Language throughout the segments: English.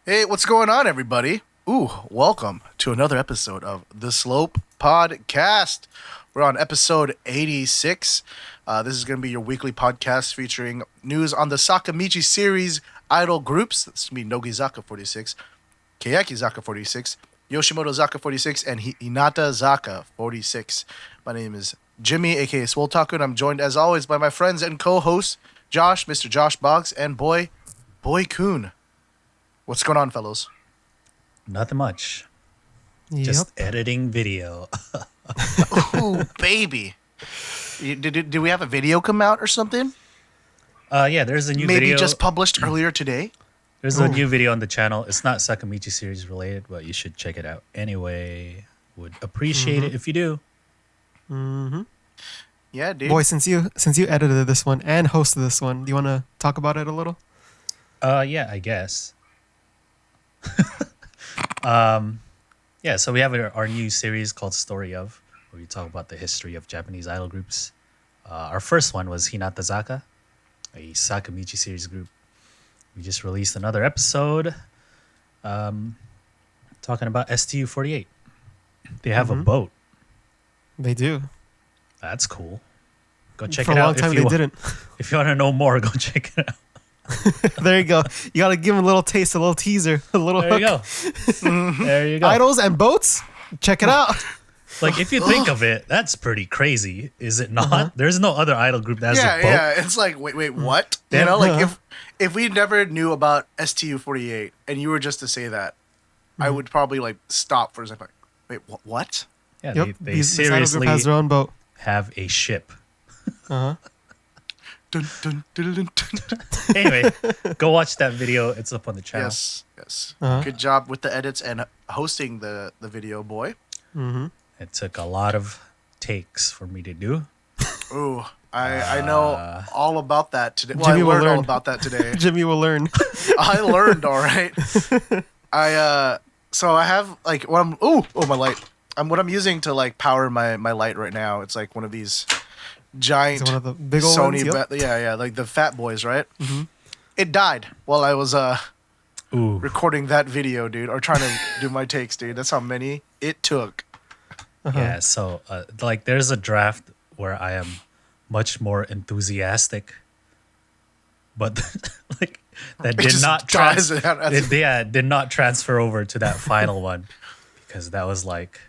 Hey, what's going on, everybody? Ooh, welcome to another episode of The Slope Podcast. We're on episode 86. This is going to be your weekly podcast featuring news on the Sakamichi series idol groups. This is going to be Nogizaka46, Keyakizaka46, Yoshimoto-zaka46, and Hinatazaka46. My name is Jimmy, aka Swoltaku, and I'm joined as always by my friends and co-hosts, Josh, Mr. Josh Boggs, and Boy Kun. What's going on, fellows? Nothing much. Yep. Just editing video. Ooh, baby. Did we have a video come out or something? Yeah, there's a new Maybe video. just published earlier today? There's a new video on the channel. It's not Sakamichi series related, but you should check it out. Anyway, would appreciate it if you do. Mm-hmm. Yeah, dude. Boy, since you edited this one and hosted this one, do you want to talk about it a little? Yeah, I guess. Yeah, so we have our new series called Story of, where we talk about the history of Japanese idol groups. Our first one was Hinatazaka, a Sakamichi series group. We just released another episode talking about STU48. They have a boat. They do. That's cool. Go check For it a out. long time they didn't. If you want to know more, go check it out. There you go. You got to give them a little taste, a little teaser, a little There you hook. go. There you go. Idols and boats? Check it out. Like, if you think of it, that's pretty crazy, is it not? There's no other idol group that has a boat. Yeah. It's like, wait, what? You Yeah. know, like if we never knew about STU48 and you were just to say that, I would probably like stop for a second. Wait, what? Yeah, Yep. they This idol seriously group has their own boat. have a ship. Uh-huh. Dun, dun, dun, dun, dun. Anyway, go watch that video. It's up on the channel. Yes. Uh-huh. Good job with the edits and hosting the video, boy. Mm-hmm. It took a lot of takes for me to do. Ooh, I know all about that today. Well, Jimmy I will learned all learn. about that today. Jimmy will learn. I learned, all right. So I have like what I'm. My light. What I'm using to like power my light right now. It's like one of these giant It's one of the big old Sony. ones. Yep. Yeah, like the fat boys, right? Mm-hmm. It died while I was Ooh. recording that video, dude, or trying to do my takes, dude. That's how many it took. Yeah, so like there's a draft where I am much more enthusiastic, but like that It did just not dies out as- did not transfer over to that final one because that was like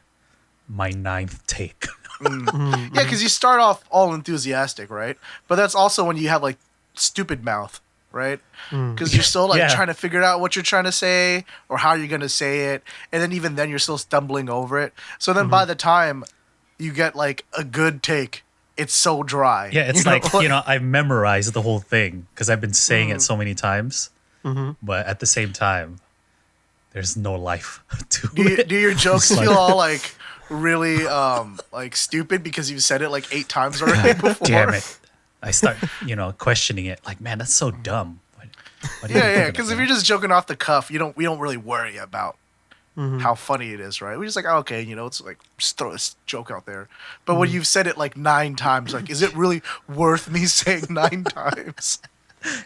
my 9th take. Yeah, because you start off all enthusiastic, right? But that's also when you have like stupid mouth, right? Because you're still like Yeah. trying to figure out what you're trying to say or how you're gonna say it, and then even then you're still stumbling over it. So then by the time you get like a good take, it's so dry. Yeah, it's You know, like, I've memorized the whole thing because I've been saying it so many times. Mm-hmm. But at the same time, there's no life to do it. your jokes It's like- feel all like really like stupid because you've said it like 8 times already before? Damn it. I start, questioning it. Like, man, that's so dumb. Why do you even Yeah, think of because it, if man? you're just joking off the cuff, we don't really worry about how funny it is, right? We're just like, oh, okay, it's like just throw this joke out there. But when you've said it like 9 times, like, is it really worth me saying 9 times?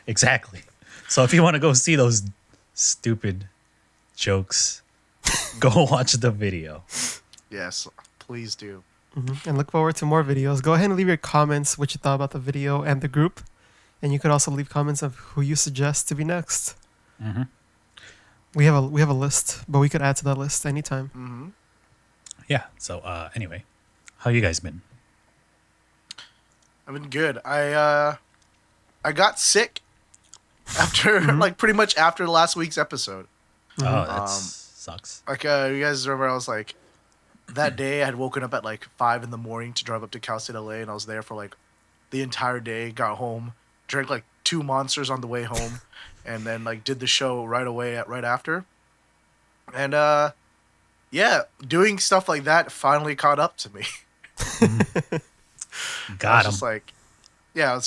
Exactly. So if you want to go see those stupid jokes, go watch the video. Yes, please do. And look forward to more videos. Go ahead and leave your comments, what you thought about the video and the group. And you could also leave comments of who you suggest to be next. Mhm. We have a list, but we could add to that list anytime. Yeah. So anyway, how you guys been? I've been good. I got sick after like pretty much after last week's episode. Oh, that sucks. Like you guys remember, I was like that day I had woken up at like 5 a.m. to drive up to Cal State LA, and I was there for like the entire day. Got home, drank like 2 monsters on the way home, and then like did the show right away right after. And yeah, doing stuff like that finally caught up to me. I Got was him. just like, yeah,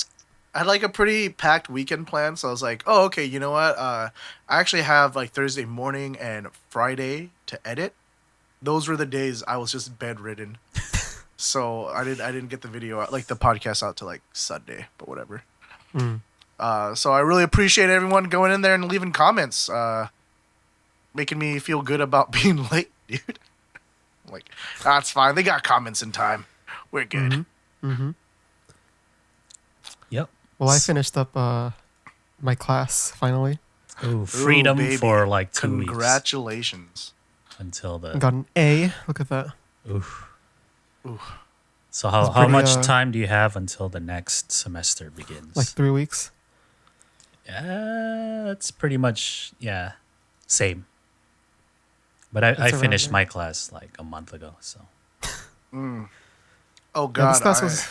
I had like a pretty packed weekend plan, so I was like, oh, okay, you know what? I actually have like Thursday morning and Friday to edit. Those were the days I was just bedridden, so I didn't get the video out, like the podcast out till like Sunday, but whatever. So I really appreciate everyone going in there and leaving comments. making me feel good about being late, dude. I'm like, that's fine. They got comments in time. We're good. Mm-hmm. Yep. Well, I finished up my class finally. Ooh, freedom baby. for like 2 weeks Congratulations. until the. Got an A. Look at that. Oof. Ooh. So It's how pretty, much time do you have until the next semester begins? Like 3 weeks. Yeah, it's pretty much same. But I around finished there. my class like a month ago, so Oh Yeah, God. this class was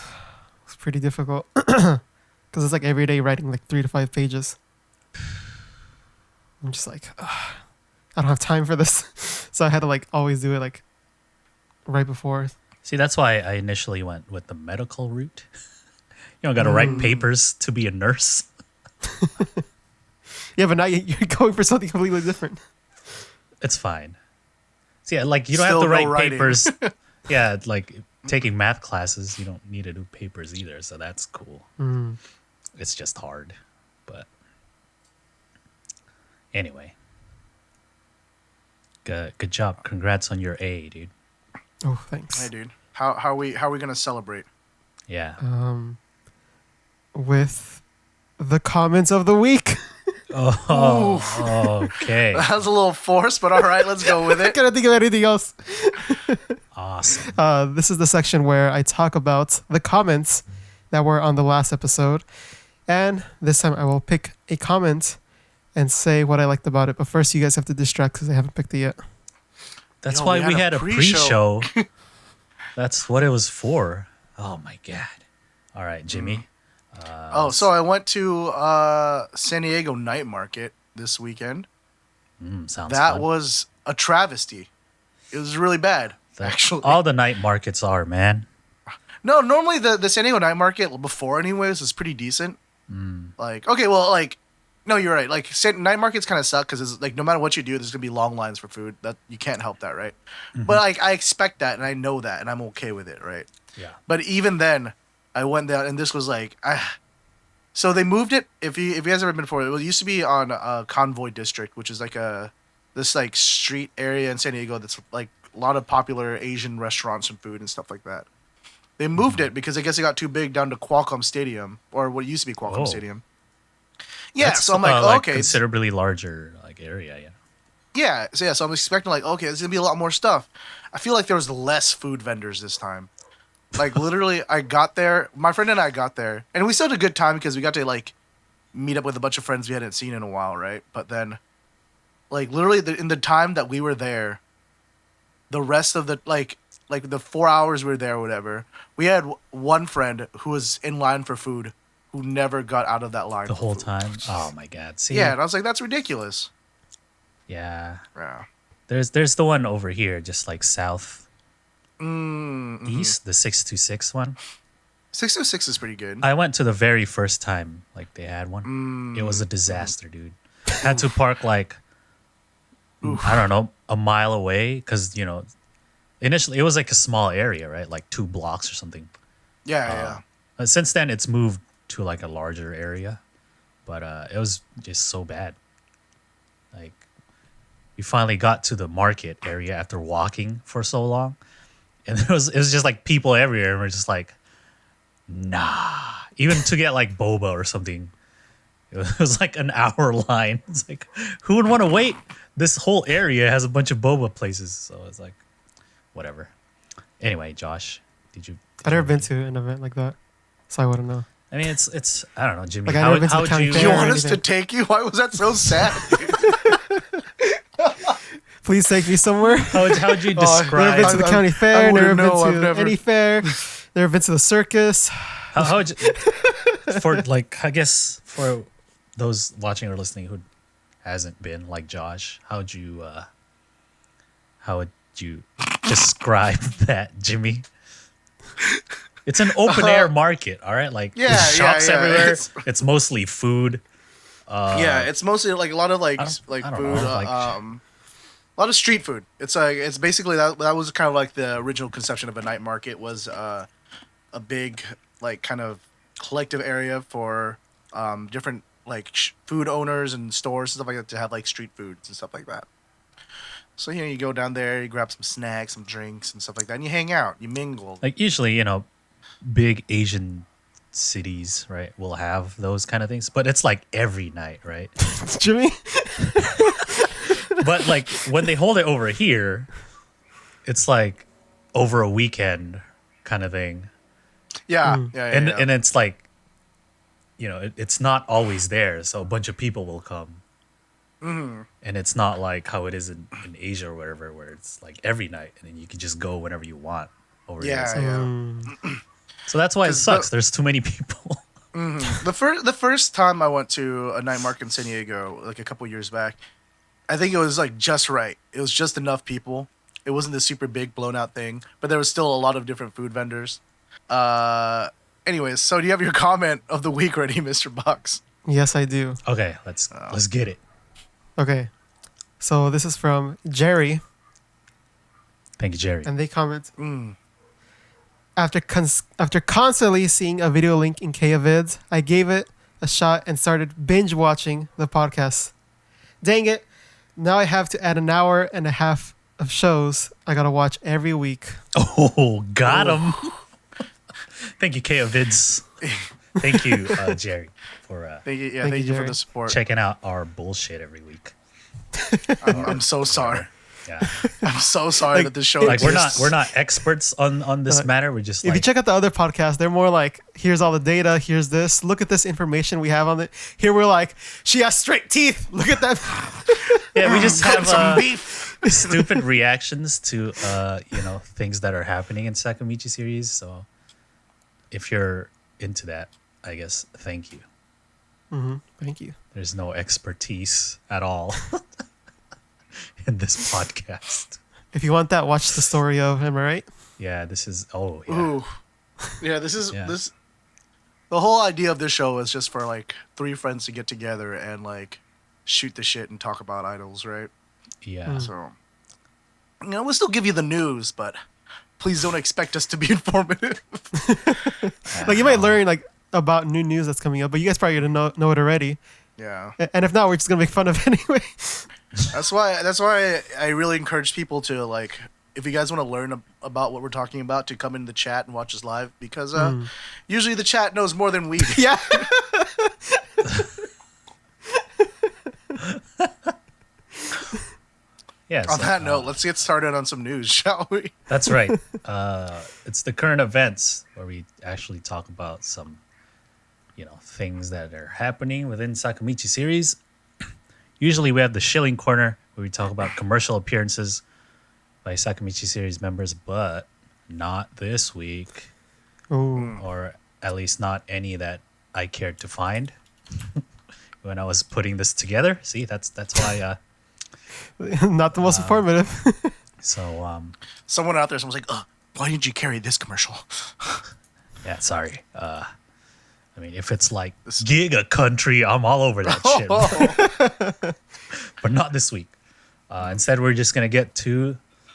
pretty difficult because it's like every day writing like 3 to 5 pages. I'm just like, ugh, I don't have time for this, so I had to like always do it like right before. see that's why I initially went with the medical route. You don't got to write papers to be a nurse. Yeah, but now you're going for something completely different. It's fine. See, like you don't Still have to no write writing. papers. Yeah, like taking math classes, you don't need to do papers either, so that's cool. It's just hard, but anyway. Good job. Congrats on your A, dude. Oh, thanks. Hey, dude. How are we gonna celebrate? Yeah. With the comments of the week. Oh, okay. That was a little forced, but all right, let's go with I it. couldn't think of anything else. Awesome. This is the section where I talk about the comments that were on the last episode. And this time I will pick a comment and say what I liked about it. But first, you guys have to distract because I haven't picked it yet. That's Yo, why we had a pre-show. pre-show. That's what it was for. Oh my god. All right, Jimmy. So I went to San Diego night market this weekend. Sounds That fun. was a travesty. It was really bad, actually. All the night markets are, man. No, normally the San Diego night market before, anyways, is pretty decent. Like, okay, well, like, no, you're right. Like, night markets kind of suck because it's like no matter what you do, there's gonna be long lines for food. That you can't help that, right? But like, I expect that and I know that and I'm okay with it, right? Yeah. But even then, I went down and this was like, so they moved it. If you guys ever been before, it used to be on Convoy District, which is like this like street area in San Diego that's like a lot of popular Asian restaurants and food and stuff like that. They moved it because I guess it got too big down to Qualcomm Stadium, or what used to be Qualcomm Oh. Stadium. Yeah, That's, so I'm like, okay, considerably larger like area, yeah. yeah, so I'm expecting like, okay, there's gonna be a lot more stuff. I feel like there was less food vendors this time. Like literally, I got there. My friend and I got there, and we still had a good time because we got to like meet up with a bunch of friends we hadn't seen in a while, right? But then, like literally, in the time that we were there, the rest of the like the 4 hours we were there, or whatever, we had one friend who was in line for food, who never got out of that line The for whole food. time. Oh my god. See? Yeah, and I was like, that's ridiculous. Yeah. Yeah. There's the one over here, just like south Mm-hmm. east, the 626 one. 606 is pretty good. I went to the very first time like they had one. It was a disaster, dude. Had to park like I don't know, a mile away because initially it was like a small area, right? Like 2 blocks or something. Yeah. Since then, it's moved to like a larger area, but it was just so bad. Like, we finally got to the market area after walking for so long, and it was just like people everywhere, and we're just like, nah. Even to get like boba or something, it was like an hour line. It's like, who would want to wait? This whole area has a bunch of boba places, so it's like, whatever. Anyway, Josh, did you? I've never been to an event like that, so I wouldn't know. I mean, it's I don't know, Jimmy. Like, I've never been to the county You fair. want us anything. to take you? Why was that so sad? Please take me somewhere. How'd you Never been describe? to the I- county I fair. wouldn't Never been know, I've to never- any fair. Never been to the circus. How would you, for like I guess for those watching or listening who hasn't been like Josh, how would you describe that, Jimmy? It's an open air market, all right. Like Yeah, there's shops yeah. everywhere. It's mostly food. Yeah, it's mostly like a lot of like I don't food, know, like- a lot of street food. It's like it's basically that was kind of like the original conception of a night market was a big like kind of collective area for different like food owners and stores and stuff like that to have like street foods and stuff like that. So you go down there, you grab some snacks, some drinks, and stuff like that, and you hang out, you mingle. Like usually, big Asian cities, right, will have those kind of things, but it's like every night, right? Jimmy? But like when they hold it over here, it's like over a weekend kind of thing. Yeah, And it's like, it's not always there, so a bunch of people will come. Mm-hmm. And it's not like how it is in Asia or wherever, where it's like every night, and then you can just go whenever you want over here. So that's why it sucks. There's too many people. Mm-hmm. The first time I went to a night market in San Diego, like a couple years back, I think it was like just right. It was just enough people. It wasn't this super big blown out thing, but there was still a lot of different food vendors. Anyways, so do you have your comment of the week ready, Mr. Box? Yes, I do. Okay, let's get it. Okay. So this is from Jerry. Thank you, Jerry. And they comment, after constantly seeing a video link in Keyavids, I gave it a shot and started binge watching the podcast. Dang it. Now I have to add an hour and a half of shows I gotta watch every week. Oh, got him. Thank you, Keyavids. Thank you, Jerry, for thank you for the support. Checking out our bullshit every week. I'm so sorry. Yeah, I'm so sorry that this show like exists. we're not experts on this matter. We're just if you check out the other podcasts, they're more like, here's all the data, here's this, look at this information we have on it. Here we're like, she has straight teeth. Look at that. Yeah, we just have some beef. Stupid reactions to things that are happening in Sakamichi series. So if you're into that, I guess thank you. Thank you. There's no expertise at all in this podcast. If you want that, watch the story of, am I right? Yeah, this is Ooh. Yeah, this the whole idea of this show is just for like three friends to get together and like shoot the shit and talk about idols, right? Yeah. So we'll still give you the news, but please don't expect us to be informative. Like you might learn like about new news that's coming up, but you guys probably gonna know it already. Yeah. And if not, we're just gonna make fun of it anyway. That's why I really encourage people to like, if you guys want to learn about what we're talking about, to come in the chat and watch us live, because usually the chat knows more than we do. Yeah. Yeah. On that note, let's get started on some news, shall we? That's right. It's the current events where we actually talk about some, things that are happening within Sakamichi series. Usually we have the Shilling Corner where we talk about commercial appearances by Sakamichi series members, but not this week. Ooh. Or at least not any that I cared to find when I was putting this together. See, that's why. Not the most informative. So Someone out there, someone's like, why didn't you carry this commercial? yeah, sorry. I mean, if it's like Giga Country, I'm all over that shit. But not this week. Instead, we're just gonna get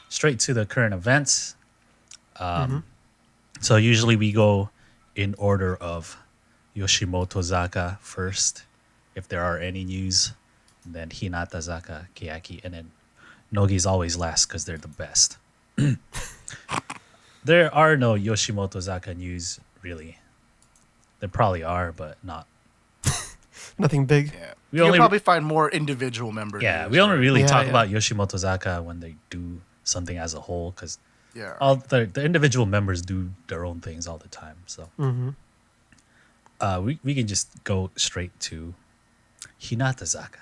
straight to the current events. So usually we go in order of Yoshimotozaka first, if there are any news, and then Hinatazaka, Keyaki, and then Nogi's always last because they're the best. There are no Yoshimotozaka news, really. There probably are, but not. Nothing big. Yeah. We You'll only probably find more individual members. Yeah, we only really talk Yeah. about Yoshimotozaka when they do something as a whole, because Yeah. all the individual members do their own things all the time. So we can just go straight to Hinatazaka.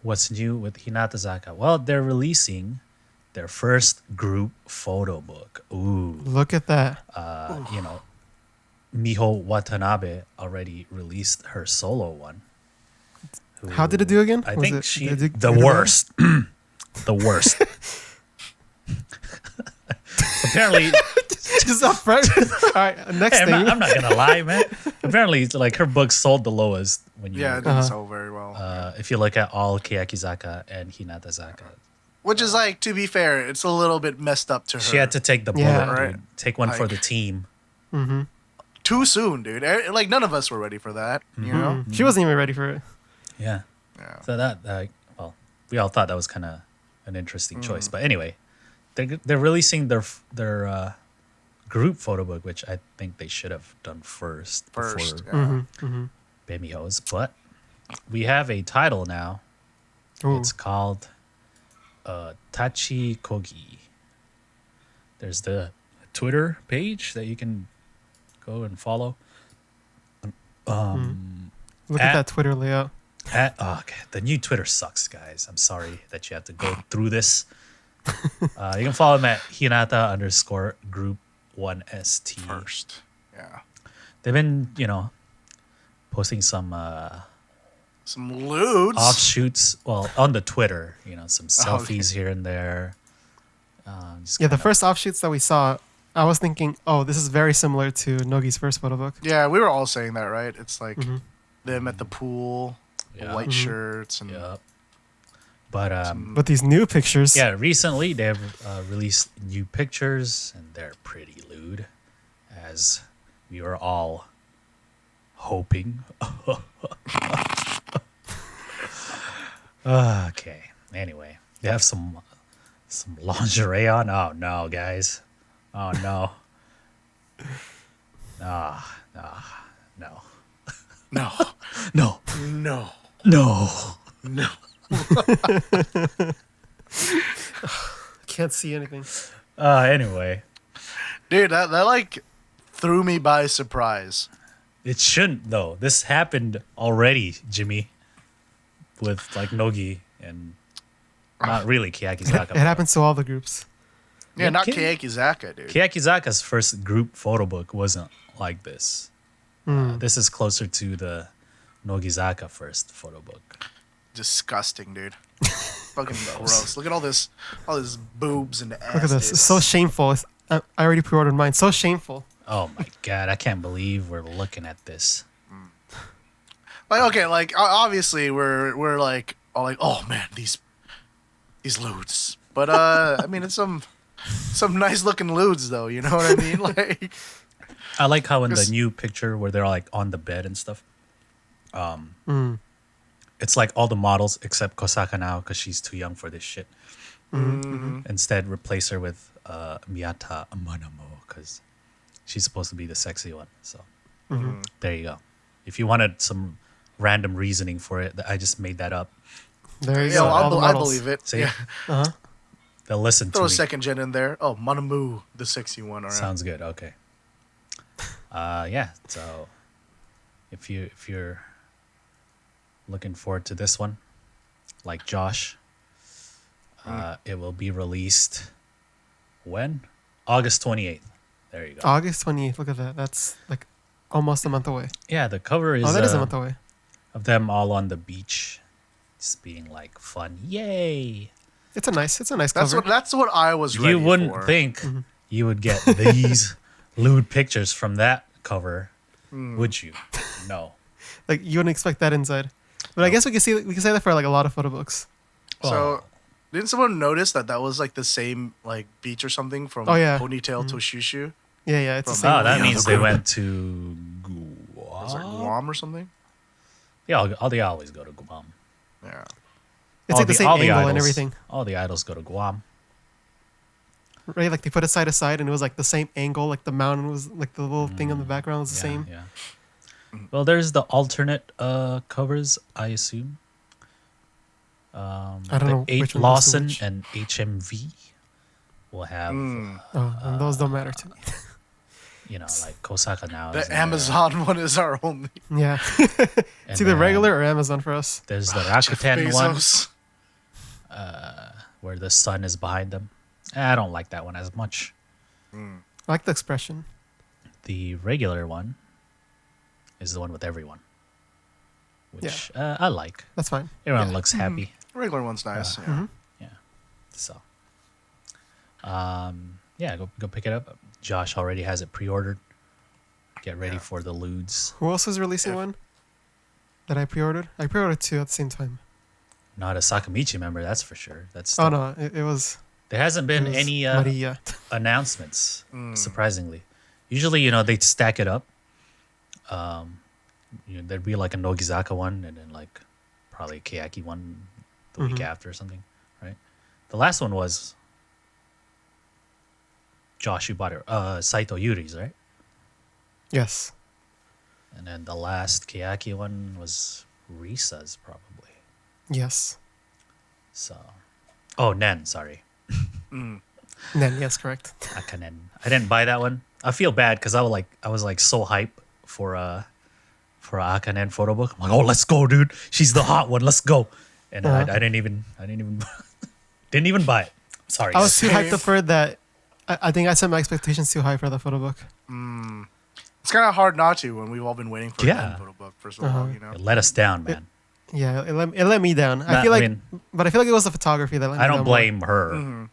What's new with Hinatazaka? Well, they're releasing their first group photo book. Ooh. Look at that. Miho Watanabe already released her solo one. How did it do again? I Was think it- she did it do the good or worst. The worst. Apparently, Just up front. All right, next hey, thing. I'm not gonna lie, man. Apparently, like her book sold the lowest when you Yeah, it didn't sell very well. if you look at all Keyakizaka and Hinatazaka. Which is like, to be fair, it's a little bit messed up to her. She had to take the bullet, Yeah. dude. Right. Take one for Like- the team. Too soon, dude. Like, none of us were ready for that, you know? She wasn't even ready for it. Yeah. Yeah. So that, well, we all thought that was kind of an interesting choice. But anyway, they're releasing their group photo book, which I think they should have done first before Bemihos. But we have a title now. Ooh. It's called Tachikogi. There's the Twitter page that you can go and follow. Look at that Twitter layout. Okay. The new Twitter sucks, guys. I'm sorry that you have to go through this. You can follow them at Hinata_group1st. First. Yeah. They've been, posting some lewds. offshoots. Well, on the Twitter, some selfies here and there. The first offshoots that we saw, I was thinking, oh, this is very similar to Nogi's first photo book. Yeah, we were all saying that, right? It's like them at the pool, Yeah. white shirts, and Yep. But But these new pictures, yeah, recently they've released new pictures, and they're pretty lewd, as we were all hoping. Okay. Anyway, they have some lingerie on. Oh no, guys. Oh no. No. no, No. no, No. no. can't see anything. Anyway, Dude, that like threw me by surprise. it shouldn't though. This happened already, Jimmy, with like Nogi and not really Keyakizaka. It happens to all the groups. Yeah, not Keyakizaka, dude. Keyakizaka's first group photo book wasn't like this. This is closer to the Nogizaka first photo book. Disgusting, dude. Fucking gross. Look at all this boobs and ass. Look at this. It's so shameful. I already pre-ordered mine. So shameful. Oh my god, I can't believe we're looking at this. Like, okay, like obviously we're like all like, oh man, these lewds. But I mean, it's some nice looking lewds though. You know what I mean? Like, I like how in the new picture where they're like on the bed and stuff. It's like all the models except Kosaka now because she's too young for this shit. Instead, replace her with Miyata Amanamo because she's supposed to be the sexy one. So there you go. If you wanted some random reasoning for it, I just made that up. There you yeah, go. I believe it. See? Yeah. They'll listen Throw to a me. second gen in there. Oh, Manamu, the sexy one. All right. Sounds good. Okay. Yeah. So if you're looking forward to this one, like Josh, it will be released when? August 28th. There you go. August 28th. Look at that. That's like almost a month away. Yeah, the cover is, That is a month away. of them all on the beach, just being like fun. Yay! It's a nice cover. That's what I was ready You wouldn't for. think you would get these lewd pictures from that cover, would you? No. Like you wouldn't expect that inside. But I guess we can say that for like a lot of photo books. So, didn't someone notice that was like the same like beach or something from Ponytail to Shushu? Yeah, it's the From- same. Oh, that Yeah, means the they group. went to Was it Guam. Guam or something? Yeah, they always go to Guam. Yeah. It's like the same angle and everything, All the idols go to Guam. right? Like they put it side to side, and it was like the same angle. Like the mountain was like the little thing on the background was the same. Yeah. Well, there's the alternate covers, I assume. I don't know Eight which one goes to Lawson which. and HMV will have, And those don't matter to me. like Kosaka now. is The in there. Amazon one is our only. Yeah, And it's either then regular or Amazon for us. There's the Rakuten one Bezos. where the sun is behind them. I don't like that one as much. I like the expression. The regular one is the one with everyone, which I like. That's fine. Everyone looks happy. Regular one's nice. Yeah. Yeah. So, go pick it up. Josh already has it pre-ordered. Get ready for the lewds. Who else is releasing one that I pre-ordered? I pre-ordered two at the same time. Not a Sakamichi member, that's for sure. That's Oh no, it was. There hasn't been It was any Maria. announcements, surprisingly. Usually, they stack it up. There'd be like a Nogizaka one and then like probably a Keyaki one the week after or something, right? The last one was Josh, you bought it. Saito Yuri's, right? Yes. And then the last Keyaki one was Risa's, probably. Yes. So, oh, Nen, sorry. Nen, yes, correct. Akanen. I didn't buy that one. I feel bad because I was like so hype for Akanen Photobook. I'm like, oh, let's go, dude. She's the hot one. Let's go. And I didn't even didn't even buy it. Sorry. I was too hyped up for it that I think I set my expectations too high for the photo book. It's kind of hard not to when we've all been waiting for a photo book for so long, you know. It let us down, man. Yeah, it let me down. I feel like it was the photography that let me I down. don't blame her.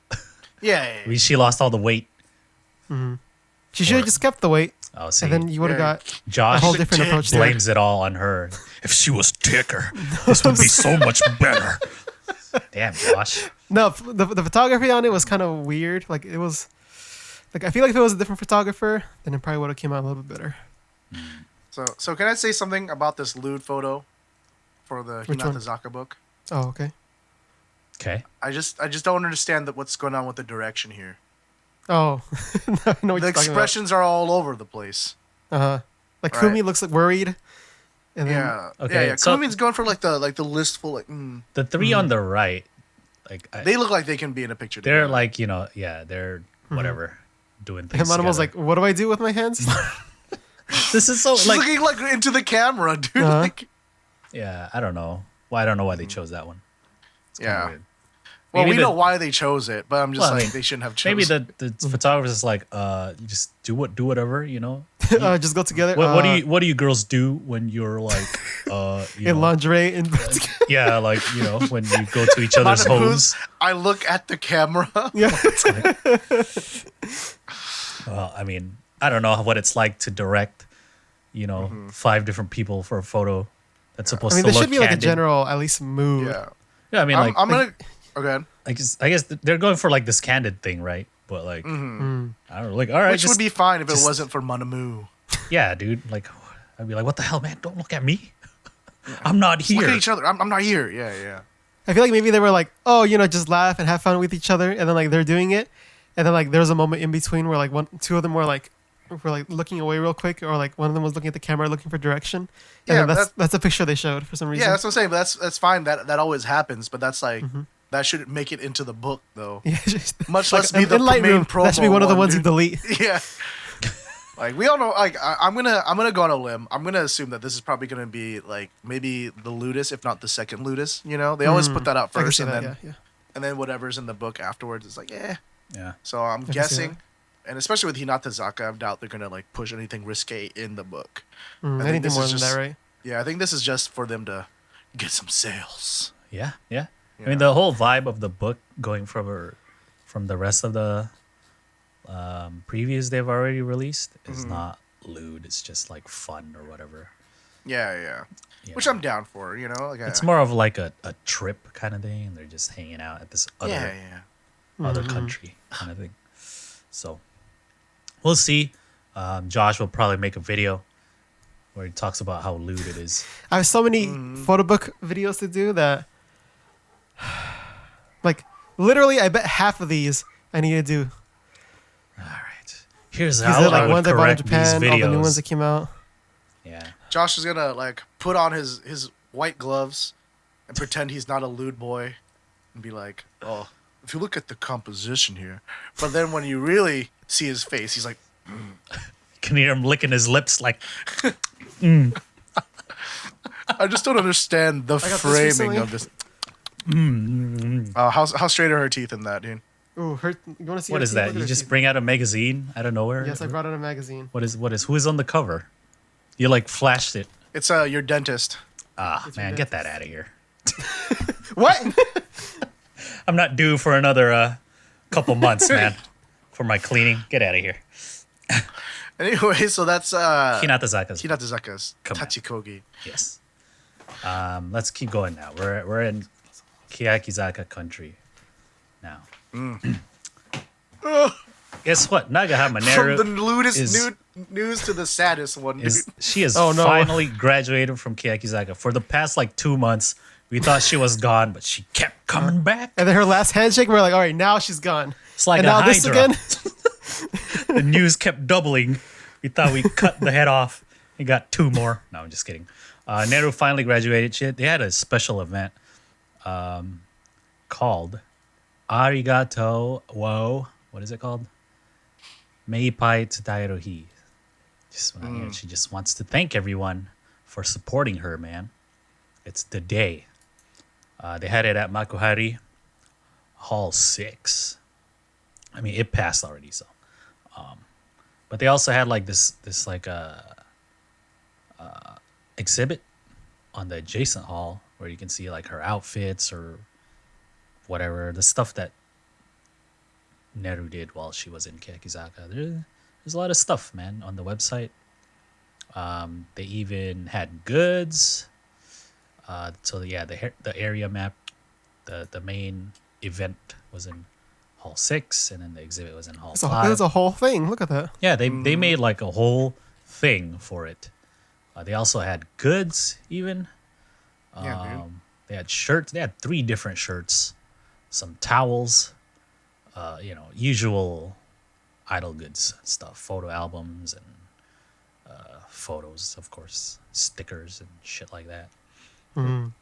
Yeah. I mean, she lost all the weight. She should have just kept the weight, Oh, see, and then you would have got a Josh whole different approach there. blames it all on her. If she was thicker, this would be so much better. Damn, Josh. No, the photography on it was kind of weird. Like it was, like I feel like if it was a different photographer, then it probably would have came out a little bit better. So can I say something about this lewd photo for the Which one? Hinatazaka book? Oh, okay. Okay. I just don't understand what's going on with the direction here. Oh, no, I know what The you're talking expressions are all over the place. about. Like Right. Kumi looks like worried. And then, Yeah. Okay, Yeah. so- Kumin's going for like the listful The three on the right, like They look like they can be in a picture. they're together. like, they're whatever doing things. Him was together. like, "What do I do with my hands?" This is so She's like, looking like into the camera, dude. Uh-huh. Like, yeah, I don't know. Well, I don't know why they chose that one. It's kinda yeah. weird. Well, Maybe we the- know why they chose it, but I'm just Well, I like mean, they shouldn't have chosen. Maybe the photographer's like, you just do whatever, you know. Just go together. What do you girls do when you're like, you in know, lingerie in yeah, like when you go to each other's homes. I look at the camera. yeah. Well, I mean, I don't know what it's like to direct, 5 different people for a photo that's supposed I mean, to there look should be like a candid. general at least mood. Yeah. Yeah, I mean, like, I'm gonna. Okay. I guess they're going for like this candid thing, right? But like, I don't know, like, all right, Which just, would be fine if it just- wasn't for Manamu. yeah, dude. Like, I'd be like, what the hell, man? Don't look at me. I'm not here. Look at each other. I'm not here. Yeah, yeah. I feel like maybe they were like, oh, just laugh and have fun with each other, and then like they're doing it, and then like there's a moment in between where like two of them were like looking away real quick, or like one of them was looking at the camera looking for direction. And Yeah, then that's a picture they showed for some reason. Yeah, that's what I'm saying. But that's fine. That always happens. But that's like that shouldn't make it into the book though. Yeah, just, Much like, less be the in main Lightroom, promo. that should be one of the ones you dude. delete. Yeah. Like we all know. Like I'm gonna go on a limb. I'm gonna assume that this is probably gonna be like maybe the lewdest, if not the second lewdest. They always put that out I can first, see and that. then Yeah. and then whatever's in the book afterwards is like, yeah. Yeah. So I'm see guessing, and especially with Hinatazaka, I doubt they're gonna like push anything risque in the book. I think Anything this more is than just- that, right? Yeah, I think this is just for them to get some sales. Yeah. I Yeah. mean, the whole vibe of the book going from the rest of the previews they've already released is not lewd. It's just like fun or whatever. Yeah. Yeah. Which I'm down for. Like It's more of like a trip kind of thing. They're just hanging out at this yeah. other country kind of thing. So we'll see. Josh will probably make a video where he talks about how lewd it is. I have so many photo book videos to do that, like, literally, I bet half of these I need to do. All right. Here's These how are like I would ones I bought in correct these Japan, all the new ones videos. that came out. Yeah. Josh is gonna like put on his white gloves and pretend he's not a lewd boy, and be like, "Oh, if you look at the composition here," but then when you really see his face, he's like, You can hear him licking his lips like, "I just don't understand the got this framing recently. of this." How straight are her teeth in that, dude? Ooh, you want to see what her is teeth? that? Look at You her just teeth. bring out a magazine out of nowhere? Yes, I brought out a magazine. What is who is on the cover? You like flashed it. It's your dentist. Ah, It's your man, get that out of here. What? I'm not due for another couple months, man, for my cleaning. Get out of here. Anyway, so that's Hinatazaka's. Hinatazaka's Come on. Tachikogi. Yes. Let's keep going now. We're in Keyakizaka country now. Guess what? Nagahama Neru From the lewdest is- news to the saddest one, dude. she has Oh, no. finally graduated from Keyakizaka. For the past like 2 months, We thought she was gone, but she kept coming back. And then her last handshake, we're like, all right, now she's gone. It's like and a now this hydra. again. The news kept doubling. We thought we cut the head off. We got 2 more. No, I'm just kidding. Neru finally graduated. They had a special event called Arigatou. Whoa. What is it called? Neippai Tsutaeru Hi. She just wants to thank everyone for supporting her, man. It's the day. They had it at Makuhari Hall 6. I mean, it passed already, so. But they also had like this like exhibit on the adjacent hall where you can see like her outfits or whatever, the stuff that Neru did while she was in Keyakizaka. There's a lot of stuff, man, on the website. They even had goods. So yeah, the area map, the main event was in Hall 6, and then the exhibit was in Hall 5. It was a whole thing. Look at that. Yeah, they made like a whole thing for it. They also had goods, even. Yeah, dude. They had shirts. They had 3 different shirts, some towels, usual idol goods stuff, photo albums and photos, of course, stickers and shit like that. Mhm.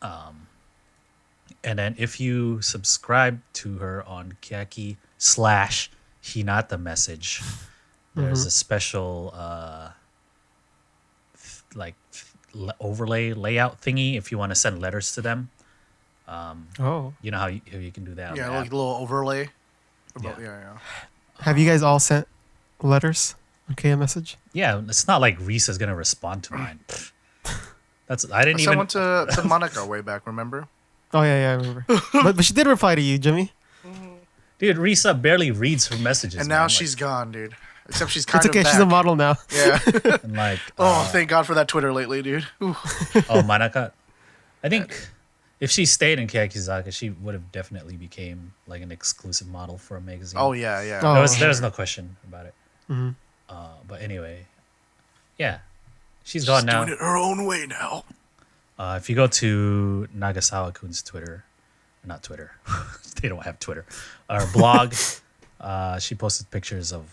And then if you subscribe to her on Keyaki/Hinata message, there's a special overlay layout thingy if you want to send letters to them. Oh. You know how you can do that. on Yeah, the like app? a little overlay. Yeah. Yeah. Have you guys all sent letters on KM message? Yeah, it's not like Reese is gonna respond to mine. I didn't Sent even. one to Monica way back, remember? Oh, yeah, I remember. but she did reply to you, Jimmy. Dude, Risa barely reads her messages. And now man. she's gone, dude. Except she's kind It's okay. of back. She's a model now. Yeah. And like, Oh, thank God for that Twitter lately, dude. Ooh. Manaka. I think if she stayed in Keyakizaka, she would have definitely became like an exclusive model for a magazine. Oh, yeah. Oh, There's no question about it. Mhm. But anyway, yeah, she's gone now. Doing it her own way now. If you go to Nagasawa-kun's Twitter, not Twitter, they don't have Twitter, or blog, she posted pictures of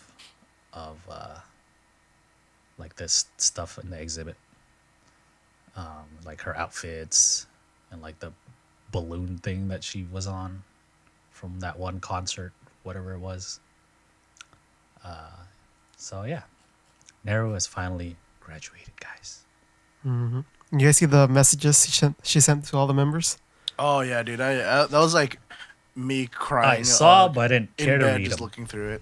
like this stuff in the exhibit, like her outfits and like the balloon thing that she was on from that one concert, whatever it was. So yeah, Neru has finally graduated, guys. You guys see the messages she sent to all the members? Oh, yeah, dude. That was like me crying. I saw, but I didn't in care to bed read just them. looking through it.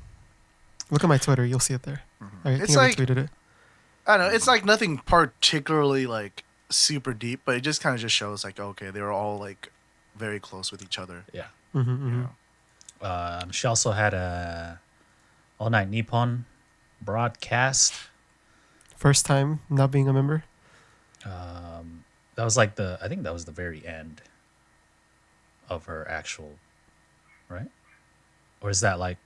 Look at my Twitter. You'll see it there. I It's think I like- retweeted it. I don't know. It's like nothing particularly like super deep, but it just kind of just shows like, okay, they were all like very close with each other. Yeah. Mm-hmm, You know? She also had a All Night Nippon broadcast. First time not being a member. That was like I think that was the very end of her actual, right? Or is that like,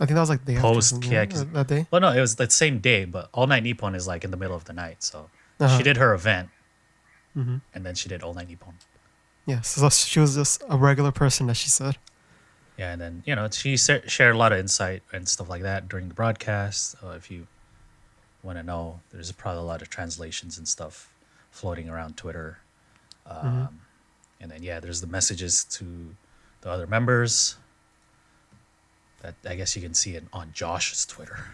I think that was like the day after Post something, right? Keyaki- Or that day. well, no, it was the same day, but All Night Nippon is like in the middle of the night. So Uh-huh. she did her event Mhm. and then she did All Night Nippon. Yeah, so she was just a regular person, as she said. Yeah, and then, she shared a lot of insight and stuff like that during the broadcast. If you want to know, there's probably a lot of translations and stuff floating around Twitter. And then, there's the messages to the other members that I guess you can see it on Josh's Twitter.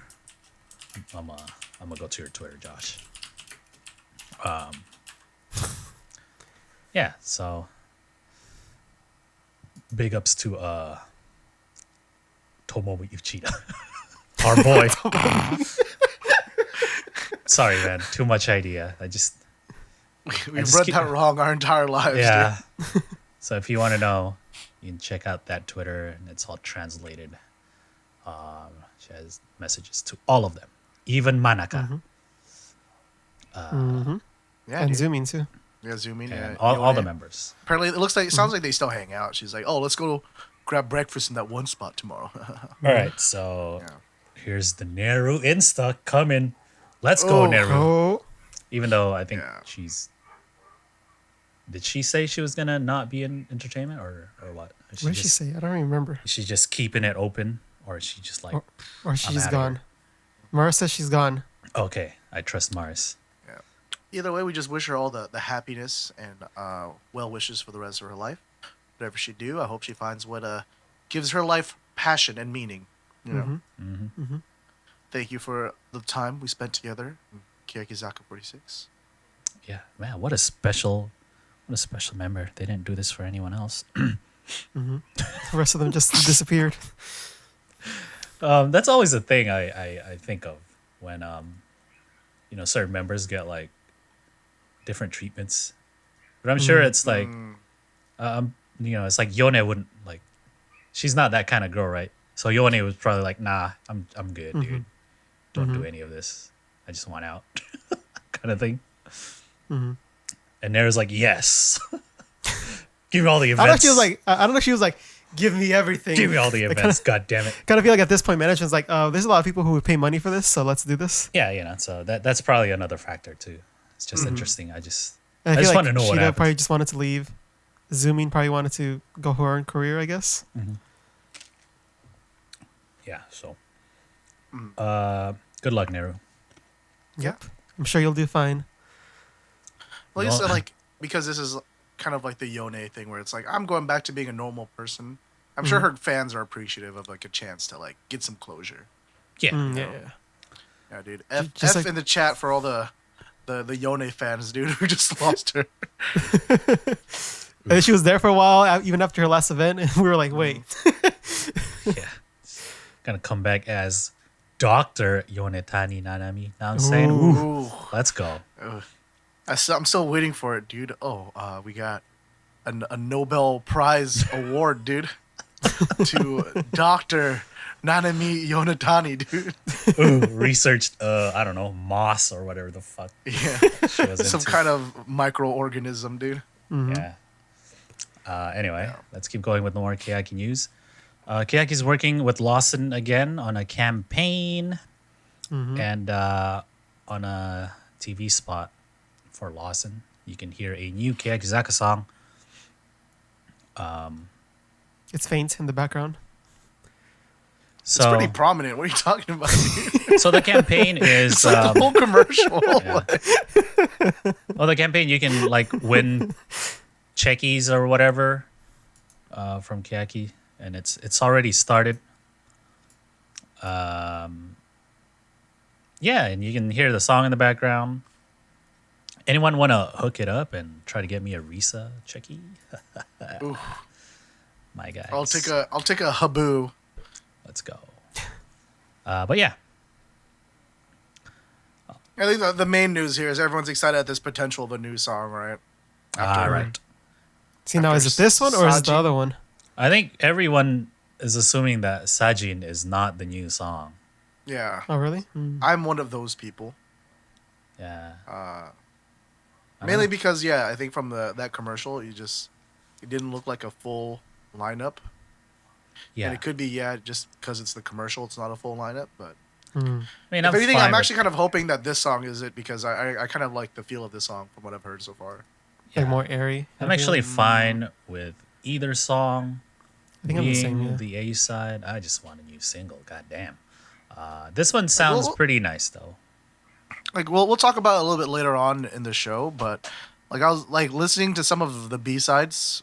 I'm gonna go to your Twitter, Josh. Yeah, so big ups to Tomomi Uchida, our boy. Sorry, man, too much idea. We've just read keep- that wrong our entire lives. Yeah. So if you want to know, you can check out that Twitter, and it's all translated. She has messages to all of them, even Manaka. Mm-hmm. Yeah, And dude. zooming too. Yeah, zooming. And Yeah, all the yeah. members. Apparently, it looks like it sounds like they still hang out. She's like, "Oh, let's go grab breakfast in that one spot tomorrow." All right, so Yeah. here's the Neru Insta coming. Let's go, Oh. Neru. Oh, Even though I think Yeah. she's did she say she was gonna not be in entertainment or what? What did she say? I don't remember. Is she just keeping it open, or is she just like, or she's gone? Mara says she's gone. Okay, I trust Mars. Yeah. Either way, we just wish her all the happiness and well wishes for the rest of her life. Whatever she do, I hope she finds what gives her life passion and meaning. You know. Thank you for the time we spent together, Keyakizaka46. Yeah, man, what a special member. They didn't do this for anyone else. The rest of them just disappeared. That's always a thing I think of when certain members get like different treatments. But I'm sure it's like it's like Yone wouldn't like, she's not that kind of girl, right? So Yone was probably like, nah, I'm good, dude. Don't do any of this. I just want out. Kind of thing. And Neru's like, yes. Give me all the events. I don't know if she was like, give me everything. Give me all the events. God damn it. Kind of feel like at this point, management's like, oh, there's a lot of people who would pay money for this, so let's do this. Yeah, so that's probably another factor too. It's just interesting. I just And just like want to know what Shida happened. probably just wanted to leave. Zoomin probably wanted to go her own career, I guess. Yeah, so good luck, Neru. Yep. I'm sure you'll do fine. Well, I guess like, because this is kind of like the Yone thing where it's like, I'm going back to being a normal person. I'm sure her fans are appreciative of like a chance to like get some closure. Yeah. Yeah, dude. F Just like, in the chat for all the Yone fans, dude, who just lost her. and she was there for a while, even after her last event, and we were like, wait. Yeah. Gonna come back as Dr. Yonetani Nanami. Now I'm saying, ooh, let's go. I'm still waiting for it, dude. We got a Nobel Prize award, dude, to Dr. Nanami Yonetani, dude. Ooh, researched, I don't know, moss or whatever the fuck. Yeah. She was Some into. kind of microorganism, dude. Yeah. Anyway, let's keep going with more Keyaki news. Keyaki's working with Lawson again on a campaign and on a TV spot for Lawson. You can hear a new Keyakizaka song. It's faint in the background. So, It's pretty prominent. What are you talking about, dude? so the campaign is It's like the whole commercial. well, the campaign you can like win checkies or whatever from Keyaki, and it's already started. Yeah, and you can hear the song in the background. Anyone want to hook it up and try to get me a Risa checkie? My guys. I'll take a haboo. Let's go. But yeah. I think the main news here is everyone's excited at this potential of a new song, right? Right. See, now is it this one or is it the Saji. other one? I think everyone is assuming that Sajin is not the new song. Yeah. Oh, really? I'm one of those people. Yeah. Mainly because, I think from that commercial, it didn't look like a full lineup. Yeah. And it could be, just because it's the commercial, it's not a full lineup. But I mean, if anything, I'm actually kind of hoping that this song is it because I kind of like the feel of this song from what I've heard so far. Like more airy. I'm actually fine with either song I think I'm the being same, yeah. the A side. I just want a new single. God damn. This one sounds pretty nice though. Like we'll talk about it a little bit later on in the show, but like I was like listening to some of the B-sides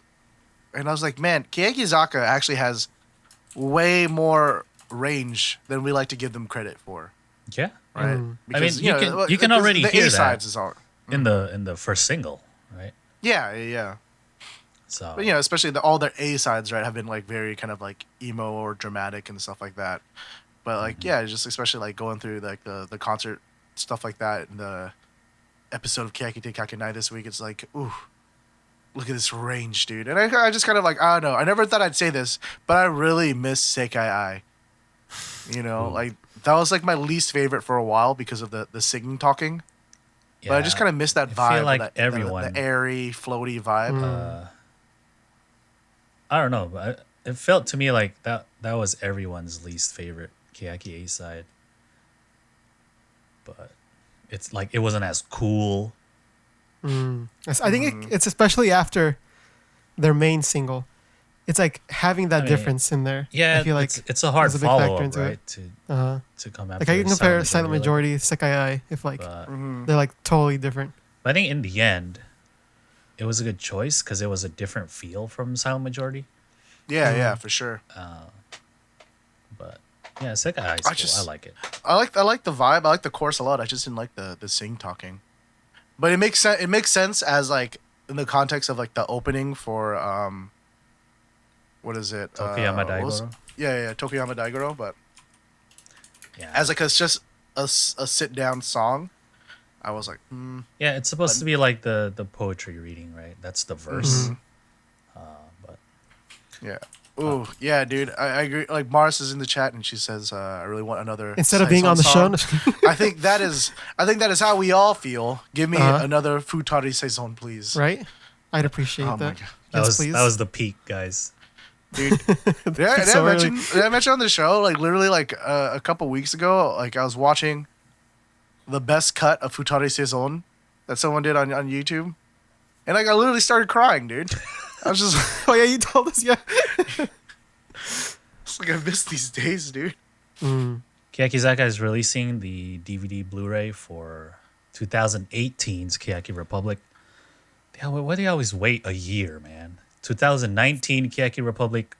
and I was like, man, Keyakizaka actually has way more range than we like to give them credit for. Yeah. Right? Because, you can already the hear A-sides that is all, in the first single, right? Yeah. So But especially all their A-sides, right, have been like very kind of like emo or dramatic and stuff like that. But like just especially like going through like the concert stuff like that in the episode of Keyakitte Kakenai this week, it's like, ooh, look at this range, dude. And I just kind of like, I don't know. I never thought I'd say this, but I really miss Sekai Ai. Like that was like my least favorite for a while because of the singing talking. yeah, But I just kind of miss that vibe. I feel like that, everyone the airy, floaty vibe. I don't know, but it felt to me like that was everyone's least favorite Keyaki A side. But it's like it wasn't as cool I think it's especially after their main single. It's like having that difference in there. Yeah, I feel like it's a hard there's a big follow factor up, into right? To come after. like I can compare Silent like, Majority, Sekai Eye, if like but they're like totally different. I think in the end, it was a good choice because it was a different feel from Silent Majority. Yeah, for sure. But yeah, Sekai Eye is cool. I like it. I like the vibe. I like the chorus a lot. I just didn't like the sing talking. But it makes sense. It makes sense as like in the context of like the opening for what is it? Tokuyama Daigoro. Yeah, Tokuyama Daigoro. But Yeah, as like it's just a sit down song, I was like, yeah, it's supposed to be like the poetry reading, right? That's the verse. But yeah. Ooh, yeah, dude. I agree. Like Mars is in the chat and she says, "I really want another." Instead of being on the show, song. I think that is how we all feel. Give me another Futari Saison, please. right? I'd appreciate Oh my that. God. Yes, please. that was the peak, guys. Dude, did I mention on the show like literally like a couple weeks ago? Like I was watching the best cut of Futari Saison that someone did on YouTube, and like I literally started crying, dude. I was just Oh yeah, you told us. Yeah. it's like I miss these days, dude. Keyakizaka is releasing the DVD Blu-ray for 2018's Keyaki Republic. Why do you always wait a year, man? 2019 Keyaki Republic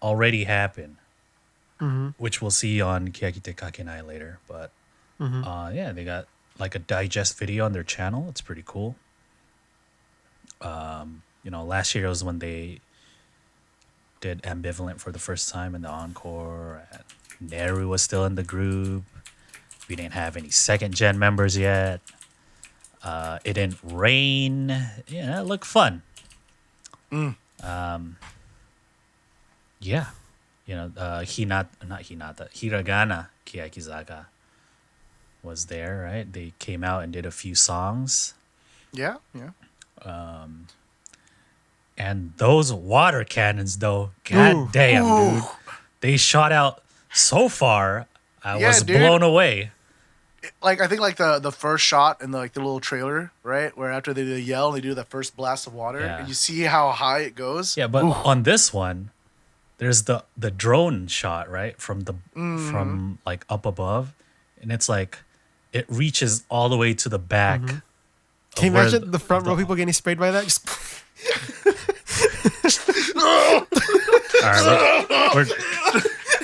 already happened, which we'll see on Keyakitte Kakenai later. But yeah, they got like a digest video on their channel. It's pretty cool. Last year was when they did Ambivalent for the first time in the encore. And Neru was still in the group. We didn't have any second gen members yet. It didn't rain. Yeah, it looked fun. Yeah. Hiragana Keyakizaka was there, right? They came out and did a few songs. Yeah. And those water cannons, though, god damn, dude. They shot out so far. I was blown away. Like I think like the first shot in the little trailer, right? Where after they yell and they do the first blast of water, and you see how high it goes. Yeah, but on this one, there's the drone shot, right? From like up above. And it's like it reaches all the way to the back. Can you imagine the front row people getting sprayed by that? Just all right,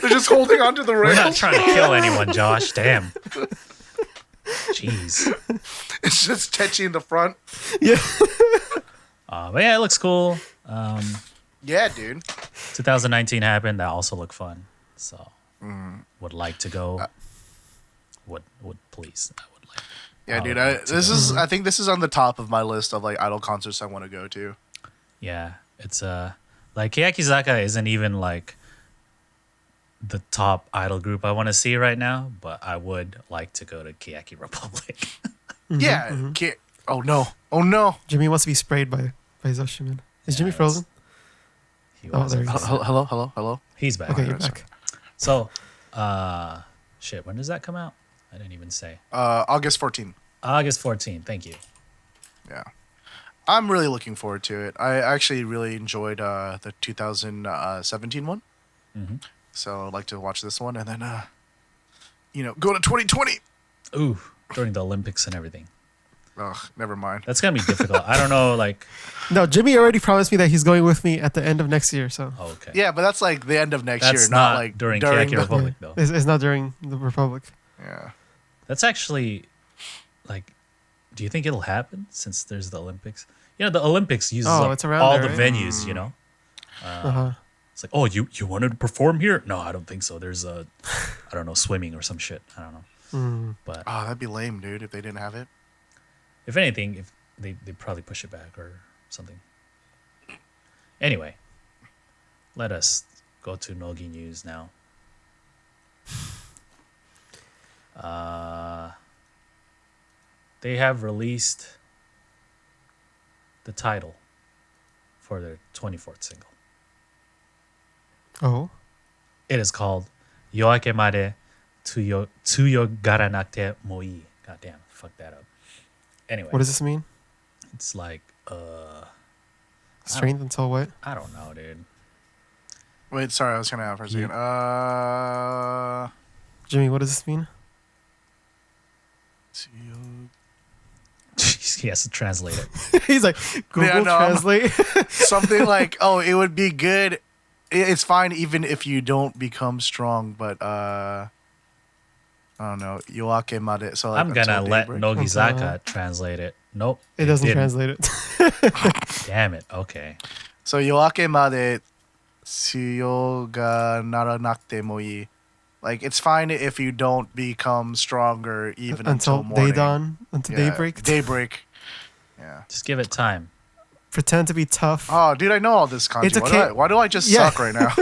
They're just holding onto the rails. we're not trying to kill anyone, Josh. Damn. Jeez. It's just Tetchy in the front. yeah. But yeah, it looks cool. Yeah, dude. 2019 happened. That also looked fun. So would like to go. Would please. I would like. Yeah, dude. I think this is on the top of my list of like idol concerts I want to go to. Yeah, it's like Keyakizaka isn't even like the top idol group I want to see right now, but I would like to go to Keyaki Republic. Yeah. Oh no. Jimmy wants to be sprayed by Zoshiman. Is Jimmy frozen? He was. there he is. Hello. He's back. Okay, you're back. So, shit. When does that come out? I didn't even say. August 14th. August 14th. Thank you. Yeah. I'm really looking forward to it. I actually really enjoyed the 2017 one. So I'd like to watch this one and then, go to 2020. Ooh, during the Olympics and everything. Ugh, never mind. That's going to be difficult. I don't know, like... No, Jimmy already promised me that he's going with me at the end of next year, so... Oh, okay. Yeah, but that's like the end of next That's year, not like during the Keyaki Republic, though. It's not during the Republic. Yeah. That's actually, like... Do you think it'll happen since there's the Olympics? The Olympics uses up it's around all there, the right? venues, It's like, oh, you wanted to perform here? No, I don't think so. There's I don't know, swimming or some shit. I don't know. But Oh, that'd be lame, dude, if they didn't have it. if anything, if they probably push it back or something. Anyway, let us go to Nogi news now. They have released the title for their 24th single. Oh? It is called Yoake Made Tsuyo Garanakte Moi. Goddamn, fuck that up. Anyway, What does this mean? It's like Strength until what? I don't know, dude. Wait, sorry, I was gonna have for a second. Jimmy, what does this mean? He has to translate it. He's like, Google Translate. Something like, oh, it would be good. It's fine even if you don't become strong, but I don't know. Yoake made. So like, I'm gonna let daybreak. Nogizaka translate it. Nope. It doesn't didn't. translate it. Damn it. Okay. So yoake made tsuyo ga naranakute mo ii. Like it's fine if you don't become stronger even until morning. Day dawn, until daybreak. Daybreak. Yeah. Just give it time. Pretend to be tough. Oh, dude, I know all this kanji. It's okay. Why do I just suck right now?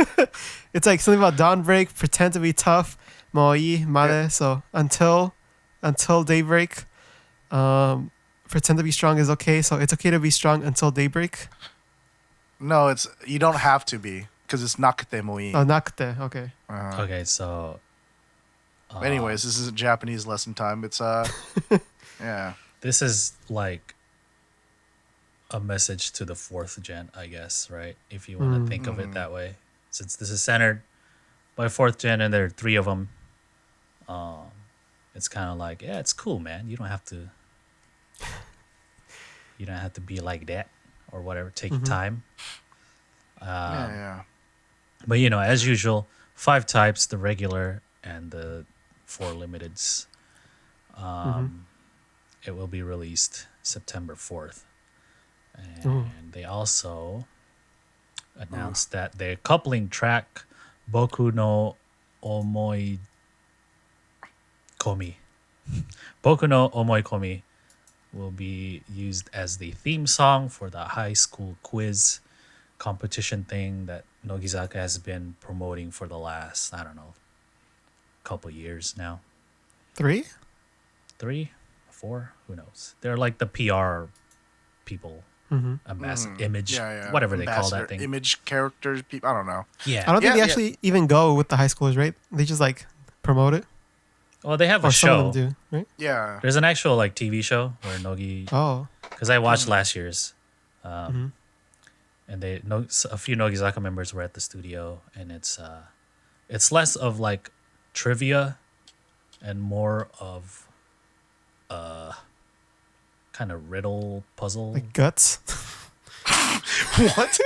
It's like something about dawn break. Pretend to be tough. Moi made. Yeah. So until daybreak. Pretend to be strong is okay. So it's okay to be strong until daybreak. No, you don't have to be because it's nakute mo ii. Oh, nakute. Okay. Okay, so. Anyways, this isn't Japanese lesson time. It's yeah. This is like a message to the fourth gen, I guess, right? If you want to think of it that way, since this is centered by fourth gen and there are three of them, it's kind of like, yeah, it's cool, man. You don't have to be like that or whatever. Take your time. Yeah. But you know, as usual, 5 types: the regular and the 4 limiteds. It will be released September 4th. And they also announced that their coupling track, Boku no Omoi Komi, Boku no Omoi Komi, will be used as the theme song for the high school quiz competition thing that Nogizaka has been promoting for the last, I don't know, couple years now. 3? 3, 4, who knows? They're like the PR people, ambassador, image, whatever they call that thing. Image characters, people. I don't know. Yeah. I don't think they actually even go with the high schoolers, right? They just like promote it. Well, they have Or a some show. of them do, right? Yeah. There's an actual like TV show where Nogi. Oh. Because I watched last year's, and a few Nogizaka members were at the studio, and it's less of like trivia and more of kind of riddle puzzle. Like guts. What?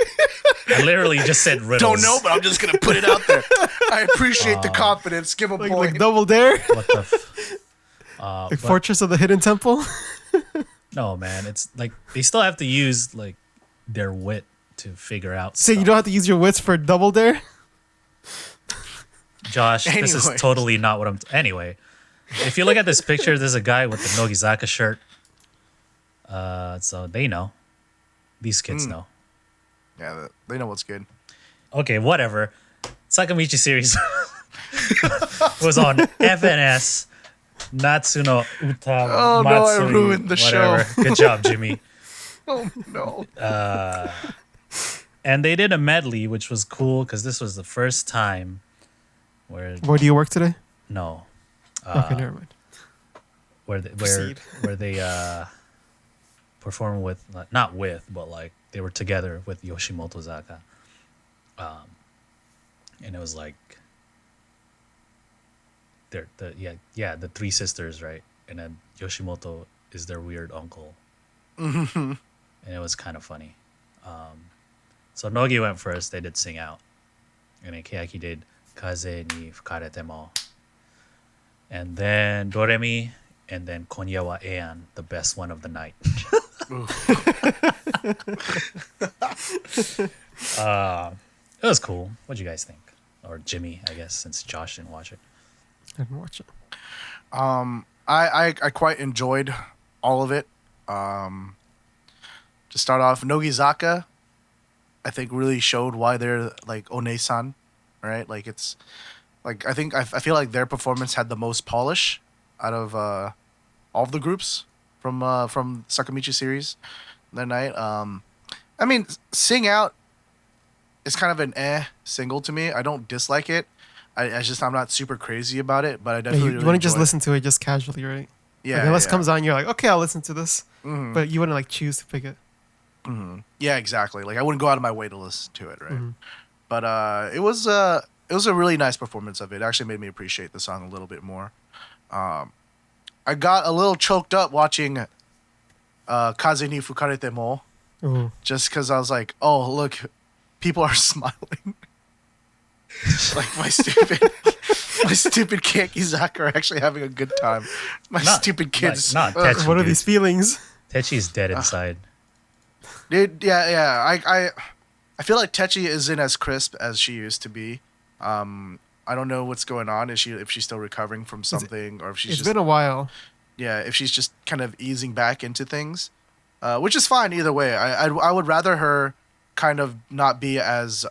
I literally just said riddles. Don't know, but I'm just gonna put it out there. I appreciate the confidence. Give a Like point. Double Dare. What the? Like Fortress of the Hidden Temple. No, man. It's like they still have to use like their wit to figure out. So stuff. you don't have to use your wits for Double Dare? Josh, this is Anyways. totally not what I'm. Anyway, if you look at this picture, there's a guy with the Nogizaka shirt. So they know. These kids know. Yeah, they know what's good. Okay, whatever. Sakamichi series was on FNS. Natsuno Uta Oh, no, I Matsuri, ruined the whatever. show. Good job, Jimmy. Oh no. And they did a medley, which was cool because this was the first time where Where do you work today? no, Okay, never mind. where Proceed. they performed with not with but like they were together with Yoshimoto Zaka, and it was like they're the 3 sisters, right? And then Yoshimoto is their weird uncle, and it was kind of funny. So Nogi went first. They did Sing Out, and then Keyaki did Kaze ni Fukarete mo, and then Doremi, and then Konya wa Ean, the best one of the night. It was cool. What'd you guys think? Or Jimmy, I guess, since Josh didn't watch it. I didn't watch it. I quite enjoyed all of it. To start off, Nogizaka, I think really showed why they're like One-san, right? Like it's like I feel like their performance had the most polish out of all of the groups from Sakamichi series that night. I mean, Sing Out is kind of an single to me. I don't dislike it. I'm not super crazy about it, but I definitely You want to just enjoy it. listen to it just casually, right? Yeah, Like, unless yeah. it comes on, you're like, okay, I'll listen to this. Mhm. But you wouldn't like choose to pick it. Yeah, exactly. Like I wouldn't go out of my way to listen to it, right? Mhm. But it was a really nice performance of it. It actually made me appreciate the song a little bit more. I got a little choked up watching Kaze ni Fukarete mo, Ooh. just because I was like, oh look, people are smiling. Like my stupid Keyakizaka are actually having a good time. My Not- stupid kids. not Ugh. Techi. What are dude. these feelings? Techi's dead inside. Dude, yeah. I feel like Techi isn't as crisp as she used to be. I don't know what's going on. If she's still recovering from something, or if she's It's just been a while. if she's just kind of easing back into things, which is fine either way. I would rather her kind of not be as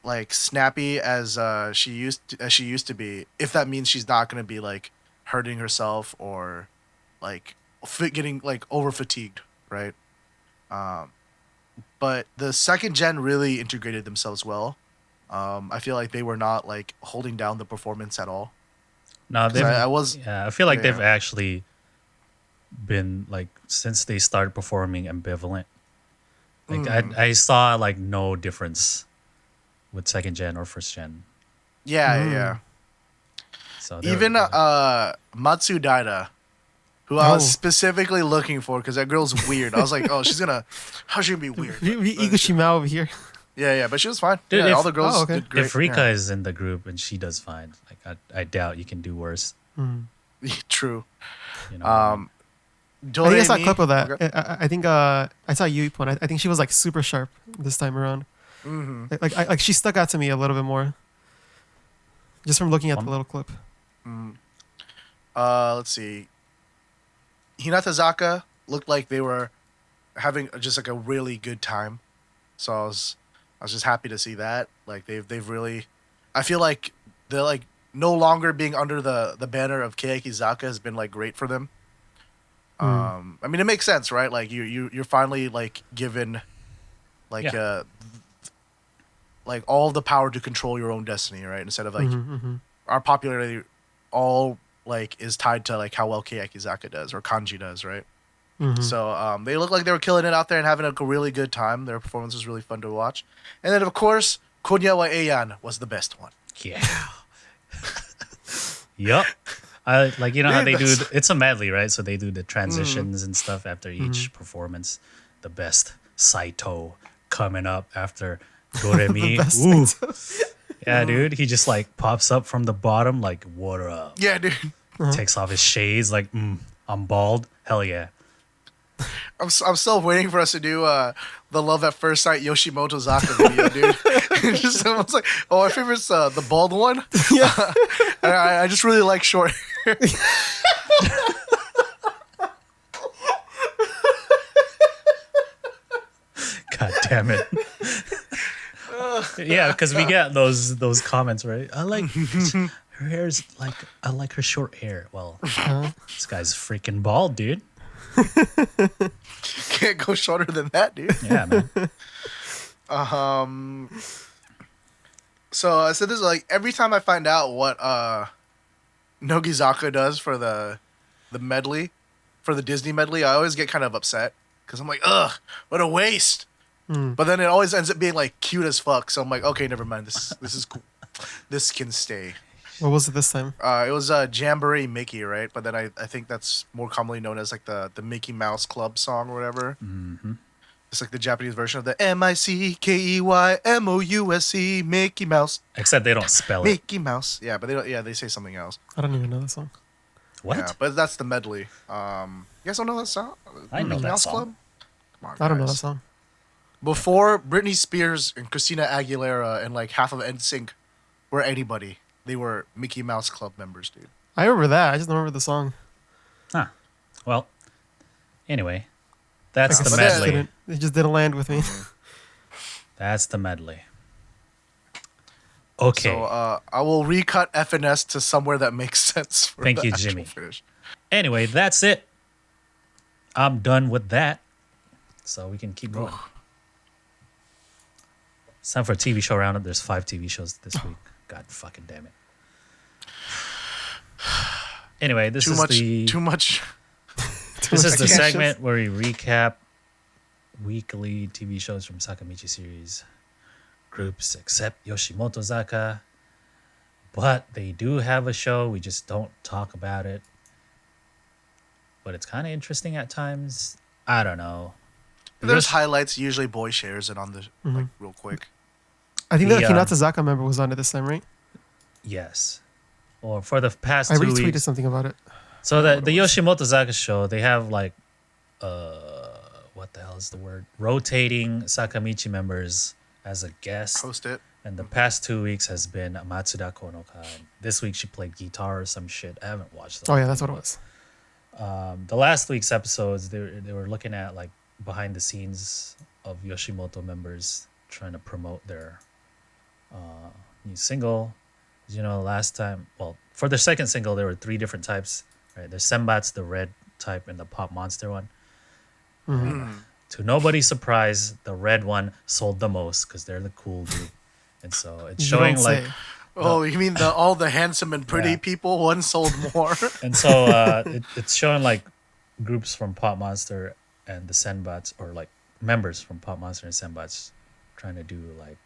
like snappy as she used to be. If that means she's not gonna be like hurting herself or like getting like over fatigued, right? But the second gen really integrated themselves well. I feel like they were not like holding down the performance at all. No, 'Cause they've. I was Yeah, I feel like yeah. they've actually been like since they started performing ambivalent. Like I saw like no difference with second gen or first gen. yeah. So Even Matsu Daida, who I was specifically looking for because that girl's weird. I was like, oh, how's she gonna be weird? Igushima over here. Yeah, but she was fine. Dude, yeah, if- all the girls Oh, okay. did great. if Rika is in the group and she does fine, like I doubt you can do worse. yeah. True. You know. Um, I think I saw a Doremi- clip of that. Okay. I think I saw Yui one. I think she was like super sharp this time around. Mhm. Like she stuck out to me a little bit more, just from looking at the little clip. Let's see. Hinatazaka looked like they were having just like a really good time, so I was just happy to see that. Like they've really, I feel like they're like no longer being under the banner of Keyakizaka has been like great for them. I mean it makes sense, right? Like you're finally like given like Yeah. like all the power to control your own destiny, right? Instead of like Mm-hmm. our popularity all like is tied to like how well Keyakizaka does or Kanji does, right? Mm-hmm. So they look like they were killing it out there and having a really good time. Their performance was really fun to watch. And then of course, Konya wa Eian was the best one. Yeah. Yup. I like how Dude, they do. that's- It's a medley, right? So they do the transitions and stuff after each performance. The best Saito coming up after Doremi. best Ooh. Yeah, dude. He just like pops up from the bottom, like, what up? Yeah, dude. Takes off his shades, like, I'm bald. Hell yeah. I'm still waiting for us to do the Love at First Sight Yoshimoto Zaka video, dude. Just someone's like, oh, my favorite's the bald one. Yeah. I just really like short hair. God damn it. Yeah, because we get those comments, right? I like her hair's like I like her short hair. Well, this guy's freaking bald, dude. Can't go shorter than that, dude. Yeah, man. So this is like every time I find out what Nogizaka does for the medley, for the Disney medley, I always get kind of upset because I'm like, ugh, what a waste. But then it always ends up being like cute as fuck. So I'm like, okay, never mind. This is cool. This can stay. What was it this time? It was Jamboree Mickey, right? But then I think that's more commonly known as like the Mickey Mouse Club song or whatever. Mm-hmm. It's like the Japanese version of the MICKEYMOUSE Mickey Mouse. Except they don't spell it. Mickey Mouse. Yeah, but they don't. Yeah, they say something else. I don't even know that song. What? Yeah, but that's the medley. You guys don't know that song? I know Mickey that Mouse song. Club? Come on, I don't know that guys. song. Before Britney Spears and Christina Aguilera and like half of NSYNC were anybody, they were Mickey Mouse Club members, dude. I remember that. I just don't remember the song. Huh. Well, anyway, that's the But medley. It just didn't land with me. That's the medley. Okay. So I will recut FNS to somewhere that makes sense. For Thank the you, actual Jimmy. Finish. Anyway, that's it. I'm done with that. So we can keep going. It's time for a TV show roundup. There's 5 TV shows this week. God fucking damn it. Anyway, this Too is much. the Too much. this is the Explanations. segment where we recap weekly TV shows from Sakamichi series groups, except Yoshimoto Zaka. But they do have a show. We just don't talk about it. But it's kind of interesting at times. I don't know. There's Yosh- highlights. Usually, boy shares it on the like real quick. I think The, that Hinatazaka member was on it this time, right? Yes. Or for the past I 2 retweeted weeks. something about it. So the Yoshimoto Zaka show, they have like, what the hell is the word? Rotating Sakamichi members as a guest. Host it. And the past 2 weeks has been Matsuda Konoka. And this week she played guitar or some shit. I haven't watched the Oh whole yeah, that's what thing, it was. the last week's episodes, they were looking at like behind the scenes of Yoshimoto members trying to promote their new single. You know, last time, well, for their second single, there were 3 different types. Right, there's Senbatsu, the red type, and the Pop Monster one. To nobody's surprise, the red one sold the most because they're the cool group, and so it's You showing don't like. say. Oh, you mean all the handsome and pretty Yeah. people? One sold more. And so it's showing like groups from Pop Monster and the Senbats, or like members from Pop Monster and Senbats, trying to do like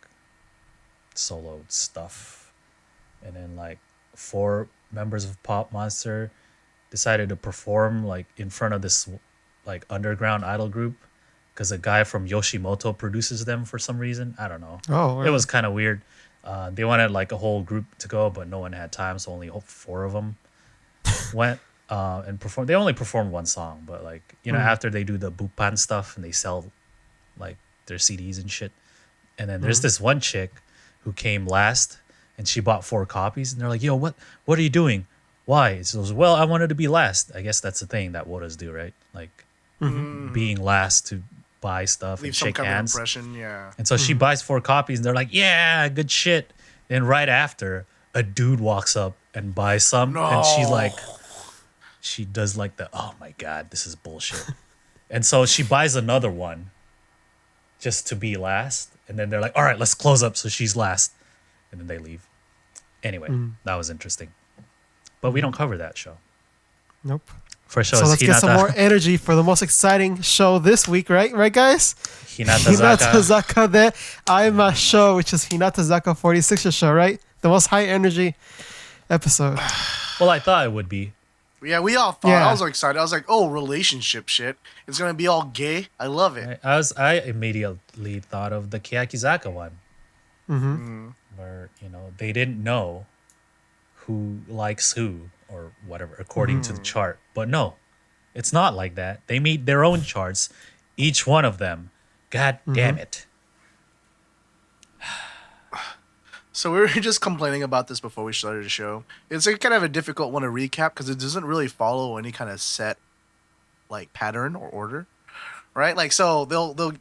solo stuff. And then like 4 members of Pop Monster decided to perform like in front of this like underground idol group because a guy from Yoshimoto produces them for some reason. I don't know. Oh, It was kind of weird. They wanted like a whole group to go, but no one had time, so only 4 of them went and performed. They only performed 1 song, but like, you know, after they do the Bupan stuff and they sell like their CDs and shit. And then there's this one chick who came last and she bought 4 copies, and they're like, "Yo, what are you doing? Why?" She goes, "Well, I wanted to be last." I guess that's the thing that Wodas do, right? Like being last to buy stuff Leave and some shake kind hands. of impression. Yeah. And so she buys 4 copies, and they're like, "Yeah, good shit." And right after, a dude walks up and buys some, and she does like the, "Oh my god, this is bullshit." And so she buys another one, just to be last. And then they're like, "All right, let's close up." So she's last, and then they leave. Anyway, that was interesting, but we don't cover that show. Nope. First show So is let's get some more Hinata, energy for the most exciting show this week, right? Right, guys? Hinatazaka. Hinatazaka de Aimashou, which is Hinatazaka46's show, right? The most high energy episode. Well, I thought it would be. Yeah, we all thought. Yeah. I was excited. I was like, "Oh, relationship shit. It's gonna be all gay. I love it." I immediately thought of the Keyakizaka one, where they didn't know who likes who or whatever according to the chart. But no, it's not like that. They meet their own charts, each one of them. God damn it! So we were just complaining about this before we started the show. It's like kind of a difficult one to recap because it doesn't really follow any kind of set like pattern or order, right? Like so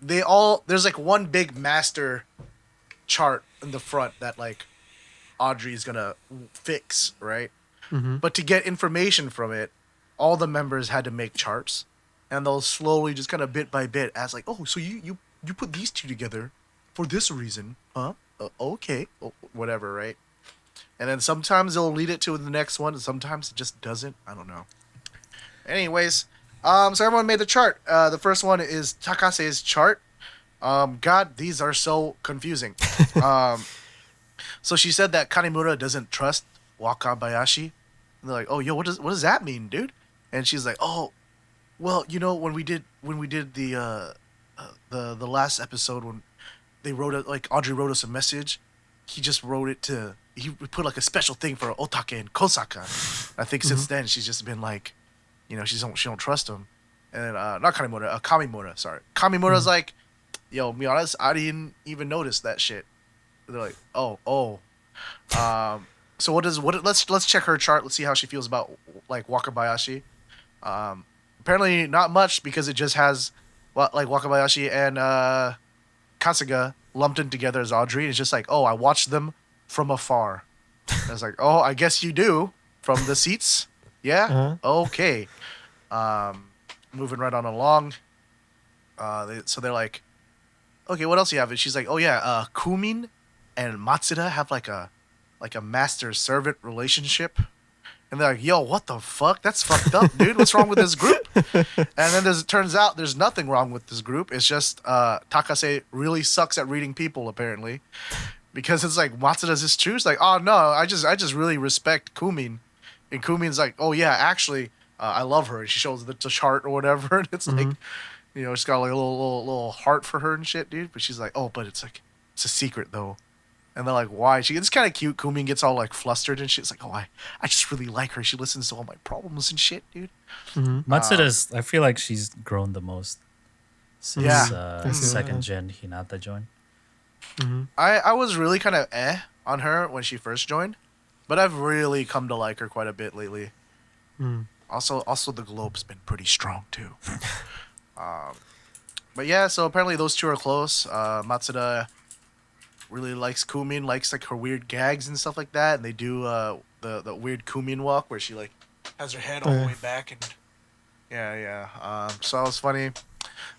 they all there's like one big master chart in the front that like Audrey's gonna fix, right? But to get information from it, all the members had to make charts, and they'll slowly just kind of bit by bit ask like, "Oh, so you put these 2 together for this reason, huh? Okay, whatever, right?" And then sometimes they'll lead it to the next one, and sometimes it just doesn't. I don't know. Anyways, so everyone made the chart. The first one is Takase's chart. God, these are so confusing. So she said that Kanimura doesn't trust Wakabayashi. And they're like, "Oh, yo, what does that mean, dude?" And she's like, "Oh, well, when we did the last episode when they wrote it, like Audrey wrote us a message, he just wrote it he put like a special thing for Otake and Kosaka. I think since then she's just been like, she don't trust him." And then not Kanimura, Kamimura, sorry. Kamimura's like, "Yo, be honest, I didn't even notice that shit." And they're like, oh. So let's check her chart. Let's see how she feels about like Wakabayashi. Apparently not much because it just has like Wakabayashi and Kasuga lumped in together as Audrey. And it's just like, "Oh, I watched them from afar." And it's like, "Oh, I guess you do from the seats." Yeah. Okay. Moving right on along. So they're like, "Okay, what else do you have?" And she's like, "Oh yeah, Kumin and Matsuda have like a master servant relationship." And they're like, yo, what the fuck? That's fucked up, dude. What's wrong with this group? And then it turns out there's nothing wrong with this group. It's just Takase really sucks at reading people, apparently. Because it's like, Matsuda's this true? It's like, oh, no, I just really respect Kumin. And Kumin's like, oh, yeah, actually, I love her. And she shows the chart or whatever. And it's like, you know, she's got like a little heart for her and shit, dude. But she's like, oh, but it's like, it's a secret, though. And they're like, why? It's kind of cute. Kumin gets all like flustered and shit. It's like, oh, I just really like her. She listens to all my problems and shit, dude. Matsuda's, I feel like she's grown the most since second gen Hinata joined. I was really kind of on her when she first joined, but I've really come to like her quite a bit lately. Also the globe's been pretty strong too. But yeah, so apparently those two are close. Matsuda really likes Kumin, likes like her weird gags and stuff like that, and they do the weird Kumin walk where she like has her head all the way back and so that was funny.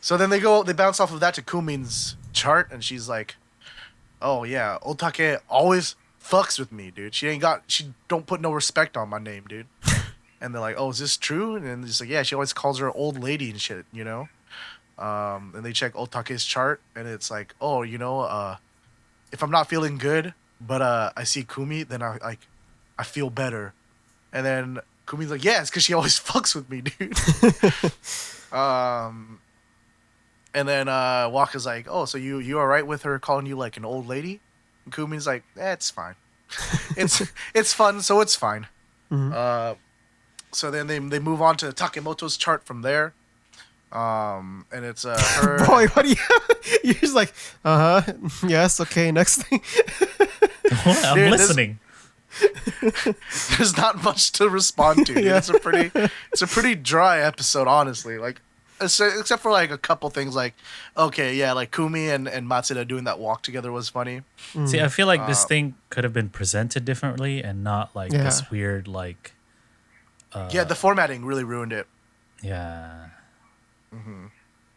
So then they bounce off of that to Kumin's chart, and she's like, oh yeah, Otake always fucks with me, dude. She don't put no respect on my name, dude. And they're like, oh, is this true? And it's like, yeah, she always calls her old lady and shit, you know. And they check Otake's chart, and it's like, oh, you know, if I'm not feeling good, but I see Kumi, then I feel better. And then Kumi's like, yeah, it's because she always fucks with me, dude. And then Waka's like, oh, so you all right with her calling you like an old lady? And Kumi's like, it's fine. it's fun, so it's fine. So then they move on to Takemoto's chart from there. And it's her. Boy, what do you? You're just like, yes, okay, next thing. I'm Dude, listening. There's not much to respond to. Dude. Yeah. It's a pretty dry episode, honestly. Like, except for like a couple things, like, okay, yeah, like Kumi and Matsuda doing that walk together was funny. See, I feel like this thing could have been presented differently and not like this weird like. The formatting really ruined it. Yeah.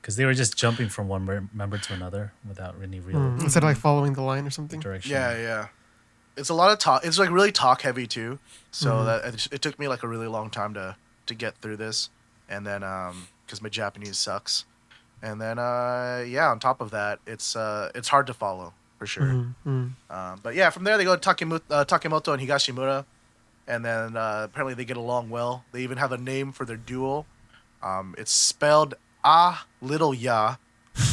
Because they were just jumping from one member to another without any real Instead of like following the line or something. direction. Yeah. It's a lot of talk. It's like really talk heavy too. So that it took me like a really long time to get through this, and then because my Japanese sucks, and then on top of that, it's hard to follow for sure. But yeah, from there they go to Takemoto and Higashimura, and then apparently they get along well. They even have a name for their duo. It's spelled little ya,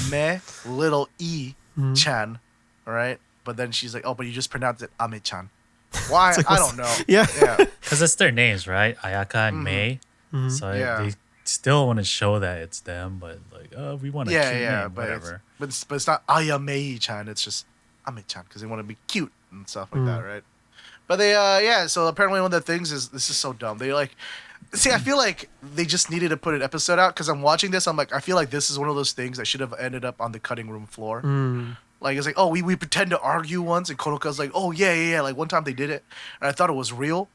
me little e chan, all right? But then she's like, oh, but you just pronounced it Ame-chan. Why? Like, I don't know. Yeah. Because it's their names, right? Ayaka and Mei. So they still want to show that it's them, but like, oh, we want a cute name, but whatever. It's not Ayamei-chan. It's just Ame-chan because they want to be cute and stuff like that, right? But they, so apparently one of the things is, this is so dumb. They like, see, I feel like they just needed to put an episode out because I'm watching this. I'm like, I feel like this is one of those things that should have ended up on the cutting room floor. Like, it's like, oh, we pretend to argue once. And Konoka's like, oh, yeah. Like, one time they did it. And I thought it was real.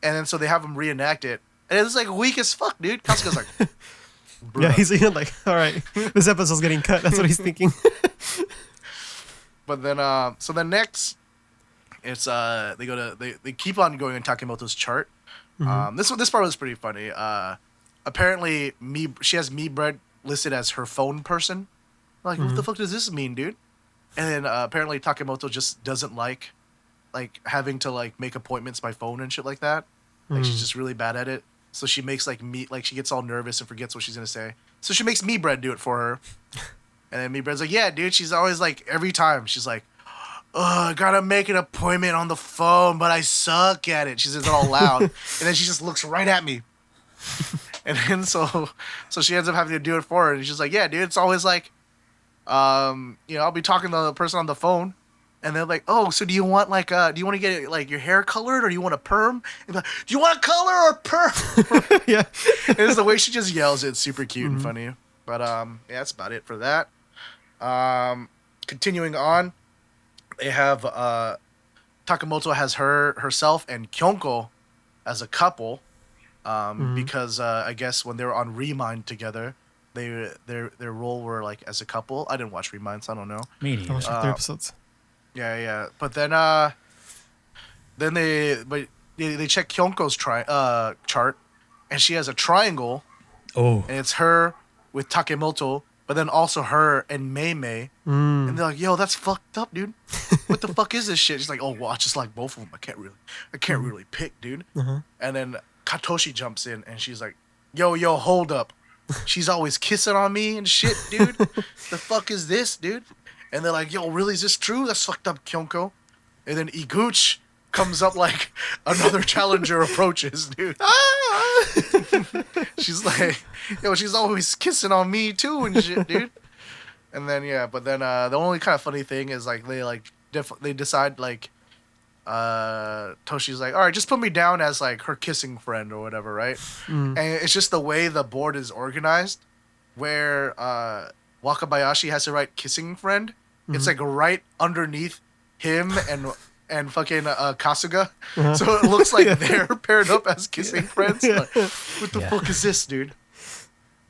And then so they have them reenact it. And it's like weak as fuck, dude. Kasuga's like, bruh. Yeah, he's even like, all right, this episode's getting cut. That's what he's thinking. But then, so then next, it's they keep on going on Takemoto's chart. This part was pretty funny. Apparently, she has me bread listed as her phone person. I'm like, what the fuck does this mean, dude? And then apparently Takemoto just doesn't like having to like make appointments by phone and shit like that. Like she's just really bad at it. So she makes like she gets all nervous and forgets what she's gonna say. So she makes me bread do it for her. And then me bread's like, yeah, dude. She's always like, every time she's like, oh, I gotta make an appointment on the phone, but I suck at it. She says it all loud, and then she just looks right at me. And then so she ends up having to do it for her, and she's like, yeah, dude. It's always like, I'll be talking to the person on the phone, and they're like, oh, so do you want like, do you want to get like your hair colored or do you want a perm? And like, do you want a color or perm? Yeah. And it's the way she just yells. It's super cute and funny. But that's about it for that. Continuing on, they have Takemoto has herself and Kyonko as a couple, because I guess when they were on Remind together, their role were like as a couple. I didn't watch Remind, so I don't know. Me I neither. watched like 3 episodes. Yeah. But then they check Kyonko's chart, and she has a triangle, Oh, and it's her with Takemoto, but then also her and Mei Mei. And they're like, "Yo, that's fucked up, dude. What the fuck is this shit?" She's like, "Oh, well, I just like both of them. I can't really pick, dude." And then Katoshi jumps in, and she's like, "Yo, hold up. She's always kissing on me and shit, dude. The fuck is this, dude?" And they're like, "Yo, really, is this true? That's fucked up, Kyonko." And then Iguchi comes up like another challenger approaches, dude. She's like, "Yo, she's always kissing on me too and shit, dude." And then the only kind of funny thing is like they decide like Toshi's like, "All right, just put me down as like her kissing friend or whatever, right?" And it's just the way the board is organized, where Wakabayashi has to write kissing friend. It's like right underneath him and fucking Kasuga, so it looks like they're paired up as kissing friends. Like, what the fuck is this, dude?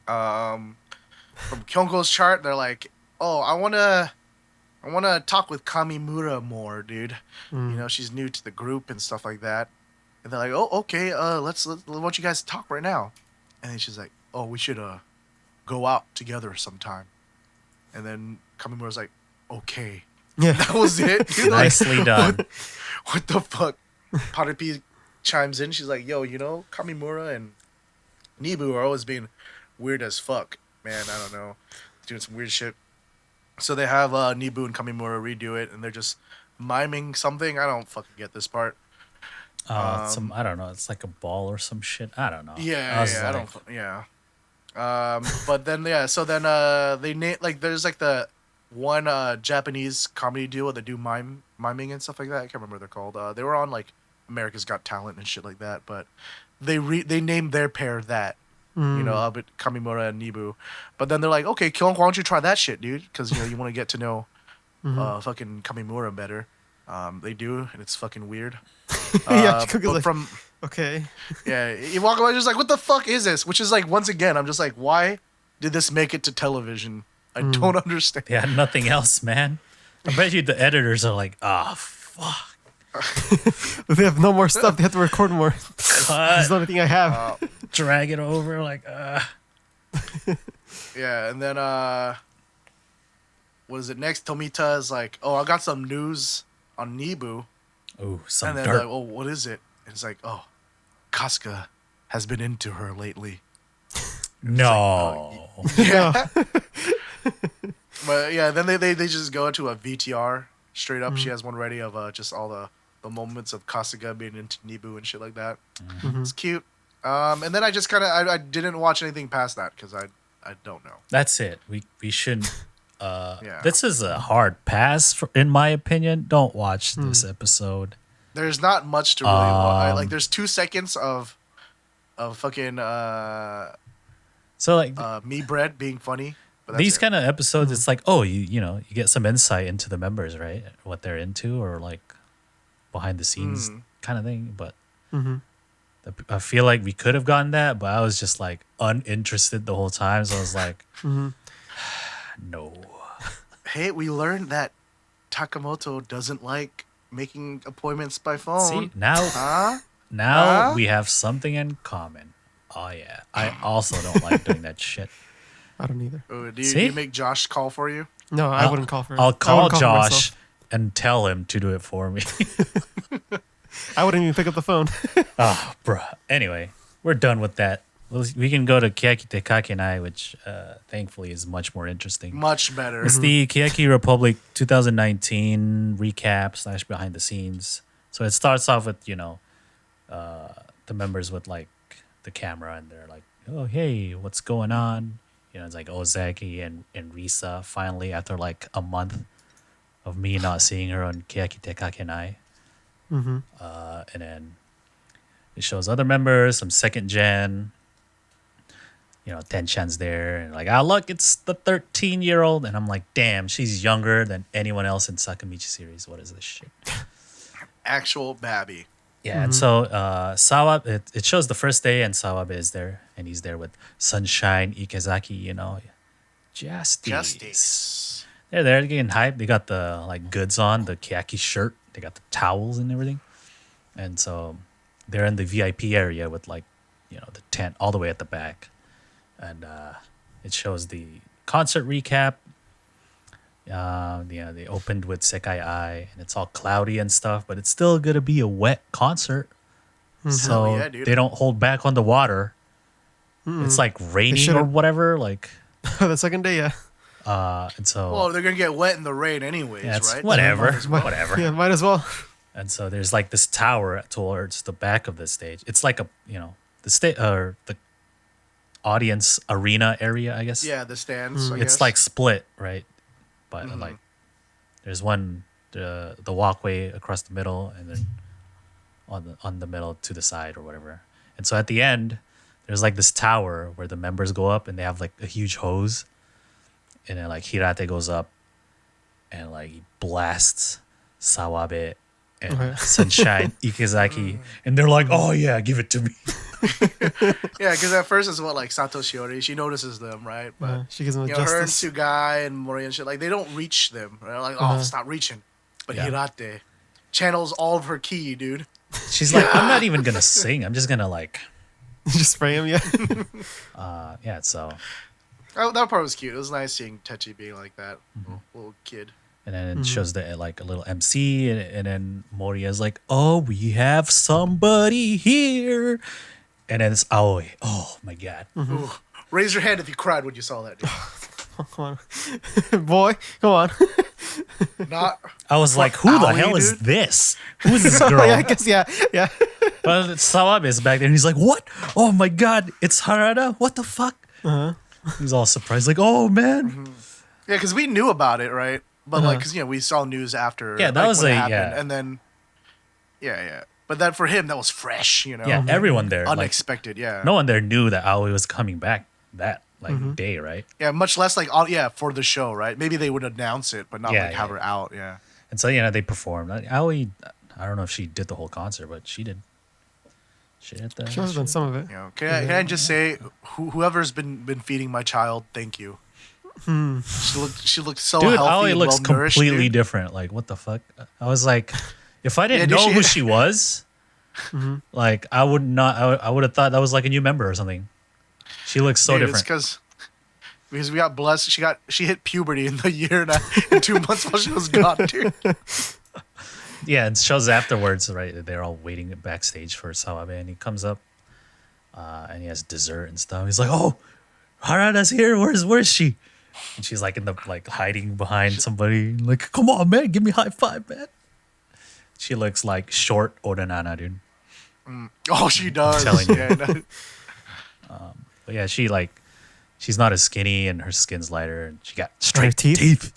From Kyonko's chart, they're like, "Oh, I wanna talk with Kamimura more, dude. You know, she's new to the group and stuff like that." And they're like, "Oh, okay. Let's why don't you guys talk right now?" And then she's like, "Oh, we should go out together sometime." And then Kamimura's like, "Okay." Yeah. That was it. Dude, like, nicely done. what the fuck? Paripi chimes in. She's like, "Yo, you know, Kamimura and Nibu are always being weird as fuck, man. I don't know, doing some weird shit." So they have Nibu and Kamimura redo it, and they're just miming something. I don't fucking get this part. I don't know. It's like a ball or some shit. I don't know. But then so then they name like there's like the one Japanese comedy duo that do miming and stuff like that. I can't remember what they're called. They were on like America's Got Talent and shit like that. But they named their pair that. You know, but Kamimura and Nibu. But then they're like, "Okay, Kyonko, why don't you try that shit, dude? Because, you know, you want to get to know fucking Kamimura better." They do, and it's fucking weird. Yeah, but like, from okay. yeah, you walk away just like, "What the fuck is this?" Which is like, once again, I'm just like, why did this make it to television? I don't understand. They had nothing else, man. I bet you the editors are like, fuck. They have no more stuff. They have to record more. This is the only thing I have. Drag it over, like, Yeah, and then what is it next? Tomita is like, "Oh, I got some news on Nibu." Oh, some And then dirt. like, "Oh, what is it?" And it's like, "Oh, Kasuga has been into her lately." No. Yeah. But yeah, then they just go into a VTR straight up. She has one ready of just all the moments of Kasuga being into Nibu and shit like that. It's cute. And then I just kind of I didn't watch anything past that because I don't know. That's it. We shouldn't. Yeah. This is a hard pass, in my opinion. Don't watch this episode. There's not much to really watch. Like there's 2 seconds of fucking So like me bread being funny. But that's these it. kind of episodes, it's like, oh, you know, you get some insight into the members, right? What they're into, or like behind the scenes kind of thing. But I feel like we could have gotten that, but I was just like uninterested the whole time. So I was like, no. Hey, we learned that Takamoto doesn't like making appointments by phone. See, now we have something in common. Oh yeah, I also don't like doing that shit. I don't either. Do you make Josh call for you? No, I wouldn't call for. I'll call for Josh myself. and tell him to do it for me. I wouldn't even pick up the phone. Oh, bruh. Anyway, we're done with that. We can go to Keyakitte Kakenai, which thankfully is much more interesting. Much better. It's the Keyaki Republic 2019 recap / behind the scenes. So it starts off with, you know, the members with like the camera, and they're like, "Oh, hey, what's going on?" You know, it's like Ozaki and Risa finally, after like a month of me not seeing her on Keyakitte Kakenai. And then it shows other members, some second gen. You know, Tenchan's there, and like, look, it's the 13-year-old, and I'm like, damn, she's younger than anyone else in Sakamichi series. What is this shit? Actual Babby. Yeah, and so Sawabe, it shows the first day, and Sawabe is there, and he's there with Sunshine, Ikezaki, you know, Justice. They're there getting hyped. They got the like goods on, the Keyaki shirt. They got the towels and everything. And so they're in the VIP area with like, the tent all the way at the back, and it shows the concert recap. They opened with Sekai Eye, and it's all cloudy and stuff, but it's still gonna be a wet concert. So yeah, dude. they don't hold back on the water. It's like raining or whatever. Like The second day, yeah. And so Well, they're gonna get wet in the rain anyways, yeah, it's right? whatever, So might as well. whatever. Yeah, might as well. And so there's like this tower towards the back of the stage. It's like the audience arena area, I guess. Yeah, the stands. I It's guess. like split, right? But like there's one the walkway across the middle, and then on the middle to the side or whatever. And so at the end, there's like this tower where the members go up, and they have like a huge hose, and then like Hirate goes up, and like he blasts Sawabe and Sunshine Ikizaki, and they're like, "Oh yeah, give it to me." Yeah, because at first it's like Sato Shiori. She notices them, right? But She gives him her and justice. Tsugai and Mori and shit, like they don't reach them. Right? Like, oh, stop reaching. But Yeah. Hirate channels all of her ki, dude. She's like, "I'm not even gonna sing. I'm just gonna like, Just spray him, yeah. yeah." So Oh, that part was cute. It was nice seeing Techi being like that little kid. and then it shows the like a little MC, and then Moria's like, "Oh, we have somebody here," and then it's Aoi. Oh my god. Ooh. Raise your hand if you cried when you saw that, dude. Come on. Boy, come on. Not. I was like, "Who the Aoi, hell is dude? this? Who is this girl?" Yeah, I guess, yeah. But Sawabe is back there, and he's like, "What? Oh my god, it's Harada! What the fuck?" He's all surprised, like, "Oh man." Yeah, because we knew about it, right? But like, because we saw news after. Yeah, that like, was when it a- happened, yeah. and then. Yeah. But that for him, that was fresh, Yeah, everyone there, like, unexpected. Yeah. no one there knew that Aoi was coming back that day, right? Yeah, much less like for the show, right? Maybe they would announce it, but not Yeah, like have yeah. her out. Yeah. And so they performed. Aoi, I don't know if she did the whole concert, but she did. She did the. She must have done some of it. You know, can I just say, whoever's been feeding my child, thank you. She looked so Dude, healthy Aoi and looks well-nourished, completely dude. different. Like, what the fuck? I was like, if I didn't Yeah, dude, know who she was, like, I would not. I would have thought that was like a new member or something. She looks so Dude, it's different. because we got blessed. She hit puberty in the year and 2 months while she was gone, dude. Yeah, and shows afterwards, right? They're all waiting backstage for Sawabe, and he comes up, and he has dessert and stuff. He's like, "Oh, Harada's here. Where's she?" And she's like hiding behind somebody. Like, "Come on, man, give me a high five, man." She looks like short Odanana, dude. Oh, she does. telling you. Yeah, no. But yeah, she's not as skinny, and her skin's lighter, and she got straight teeth? teeth.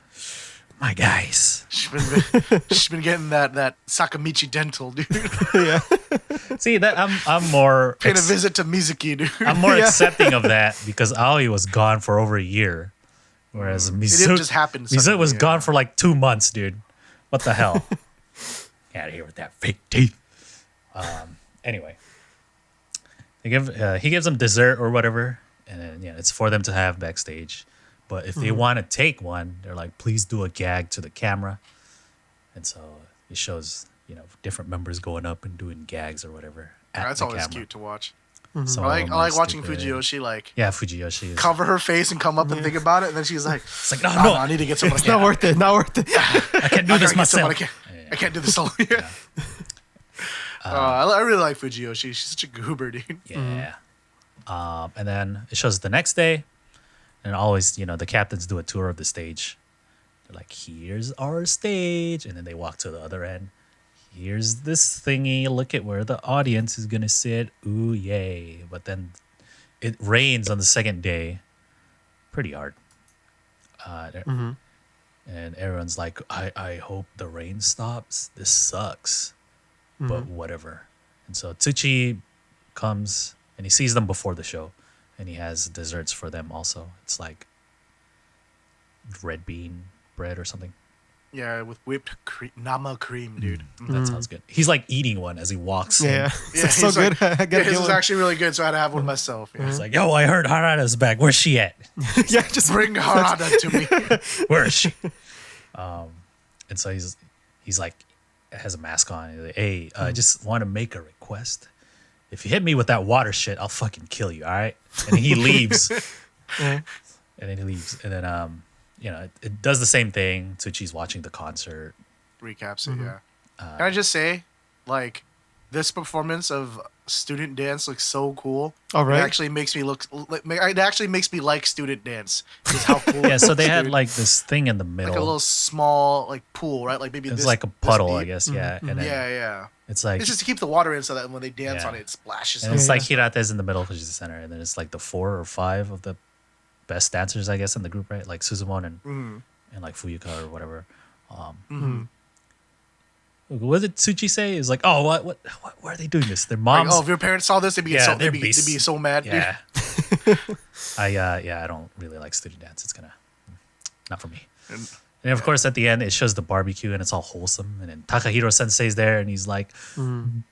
My guys. she's been getting that Sakamichi dental, dude. Yeah. See that I'm more Paying a visit to Mizuki, dude. I'm more Yeah. accepting of that because Aoi was gone for over a year, whereas didn't Mizu just happen Mizu suddenly, was yeah. gone for like 2 months, dude. What the hell? Get out of here with that fake teeth. Anyway, he gives them dessert or whatever, and then it's for them to have backstage. But if they want to take one, they're like, "Please do a gag to the camera," and so it shows different members going up and doing gags or whatever. At That's the always camera. cute to watch. Some I of them like are watching stupid. Fujiyoshi like Yeah, Fujiyoshi is. cover her face and come up and think about it, and then she's like, It's like, no, "Oh, no, I need to get someone. It's not worth it. Not worth it. I can't do I this gotta get someone. myself. I can't do this alone." Yeah. I really like Fujiyoshi. She's such a goober, dude. Yeah. And then it shows the next day, and always, the captains do a tour of the stage. They're like, "Here's our stage," and then they walk to the other end. Here's this thingy. Look at where the audience is gonna sit. Ooh, yay! But then it rains on the second day, pretty hard. And everyone's like, I hope the rain stops. This sucks. But whatever. And so Tsuchi comes and he sees them before the show, and he has desserts for them also. It's like red bean bread or something. Yeah, with whipped cream, nama cream, dude. That sounds good. He's like eating one as he walks. in. Yeah. Yeah, It's so he's like- good. I gotta his get was one. actually really good, so I had to have one myself. Yeah. He's like, "Yo, I heard Harada's back. Where's she at? Yeah, just Bring Harada to me. Where is she?" And so he's like, has a mask on. He's like, "Hey, I just want to make a request. if you hit me with that water shit, I'll fucking kill you. All right. And he leaves. Yeah. And then he leaves. And then, it does the same thing. Tsuchi's watching the concert. Recaps it, yeah. Can I just say, like, this performance of student dance looks so cool. All right. It actually makes me like student dance. Is how cool. Yeah, so they had like this thing in the middle. like a little small like pool, right? Like maybe it's this, like a puddle, this I deep. guess. Yeah. And then Yeah. it's like It's just to keep the water in so that when they dance Yeah. on it, it splashes. and it's like Hirate's in the middle because she's the center, and then it's like the 4 or 5 of the best dancers, I guess, in the group, right? Like Suzumon and like Fuyuka or whatever. What did Tsuchi say? Is like, oh, what? Why are they doing this? Their Like, moms. if your parents saw this, they'd be they'd be so mad. yeah. I don't really like student dance. It's not for me. And of course, at the end, it shows the barbecue and it's all wholesome. And then Takahiro Sensei's there, and he's like,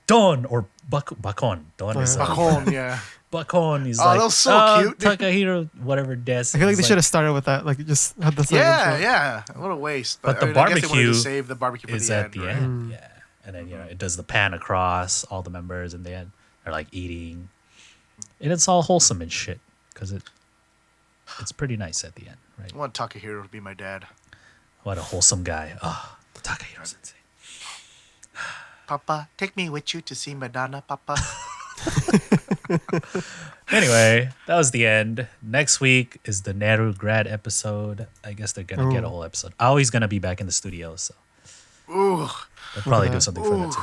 "Don" or "bakon." Don is Bakon, yeah. bakon. He's Oh, like, that was so cute, dude. Takahiro, whatever. Des. I feel like they should have started with that. Like, just had the song intro. Yeah. What a waste. But the I guess they wanted barbecue to save the barbecue for is the at end. the right? end. Yeah. And then it does the pan across all the members, and they are like eating, and it's all wholesome and shit because it's pretty nice at the end, right? I want Takahiro to be my dad. What a wholesome guy. Oh, Takahiro Sensei. Papa, take me with you to see Madonna, Papa. Anyway, that was the end. Next week is the Neru grad episode. I guess they're gonna get a whole episode. Aoi's gonna be back in the studio, so Ooh. they'll probably at do that. something for that too.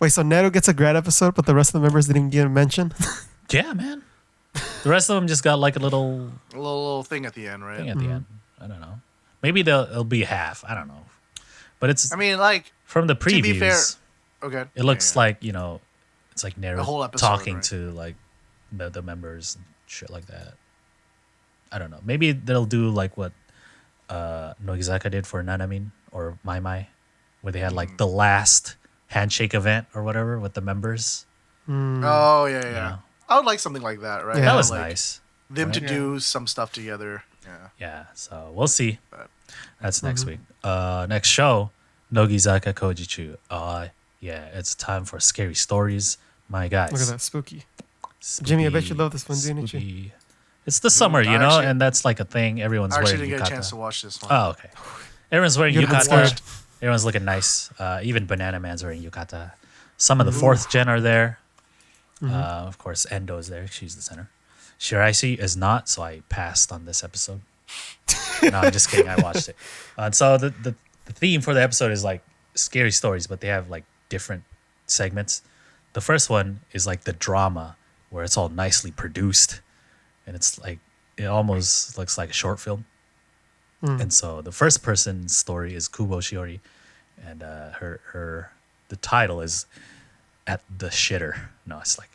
Wait, so Neru gets a grad episode, but the rest of the members didn't get a mention? Yeah, man. The rest of them just got like a little A little thing at the end, right? thing at the end. I don't know. Maybe it'll be half. I don't know. But it's I mean, like, from the to be previews. fair, okay. It looks Yeah. like it's like Neru A whole episode, talking right? to like the members and shit like that. I don't know. Maybe they'll do like what Nogizaka did for Nanamin or Mai Mai, where they had like the last handshake event or whatever with the members. Oh, yeah. know? I would like something like that, right? Yeah. That was Like, nice. Them to Right? do some stuff together. Yeah. Yeah. So we'll see. But- That's next week. Next show, Nogizaka Kojichu. Yeah, it's time for scary stories. My guys. Look at that, spooky. Jimmy, I bet you love this one, didn't you? spooky. It's the summer, I actually- and that's like a thing. Everyone's I actually wearing didn't get a yukata. chance to watch this one. Oh, okay. Everyone's wearing You'd have been yukata. scared. Everyone's looking nice. Even Banana Man's wearing yukata. Some of the 4th gen are there. Of course, Endo's there. She's the center. Shiraisi is not, so I passed on this episode. No, I'm just kidding. I watched it. So the theme for the episode is like scary stories, but they have like different segments. The first one is like the drama, where it's all nicely produced, and it's like it almost looks like a short film. And so the first person's story is Kubo Shiori, and the title is At the Shitter. No, it's like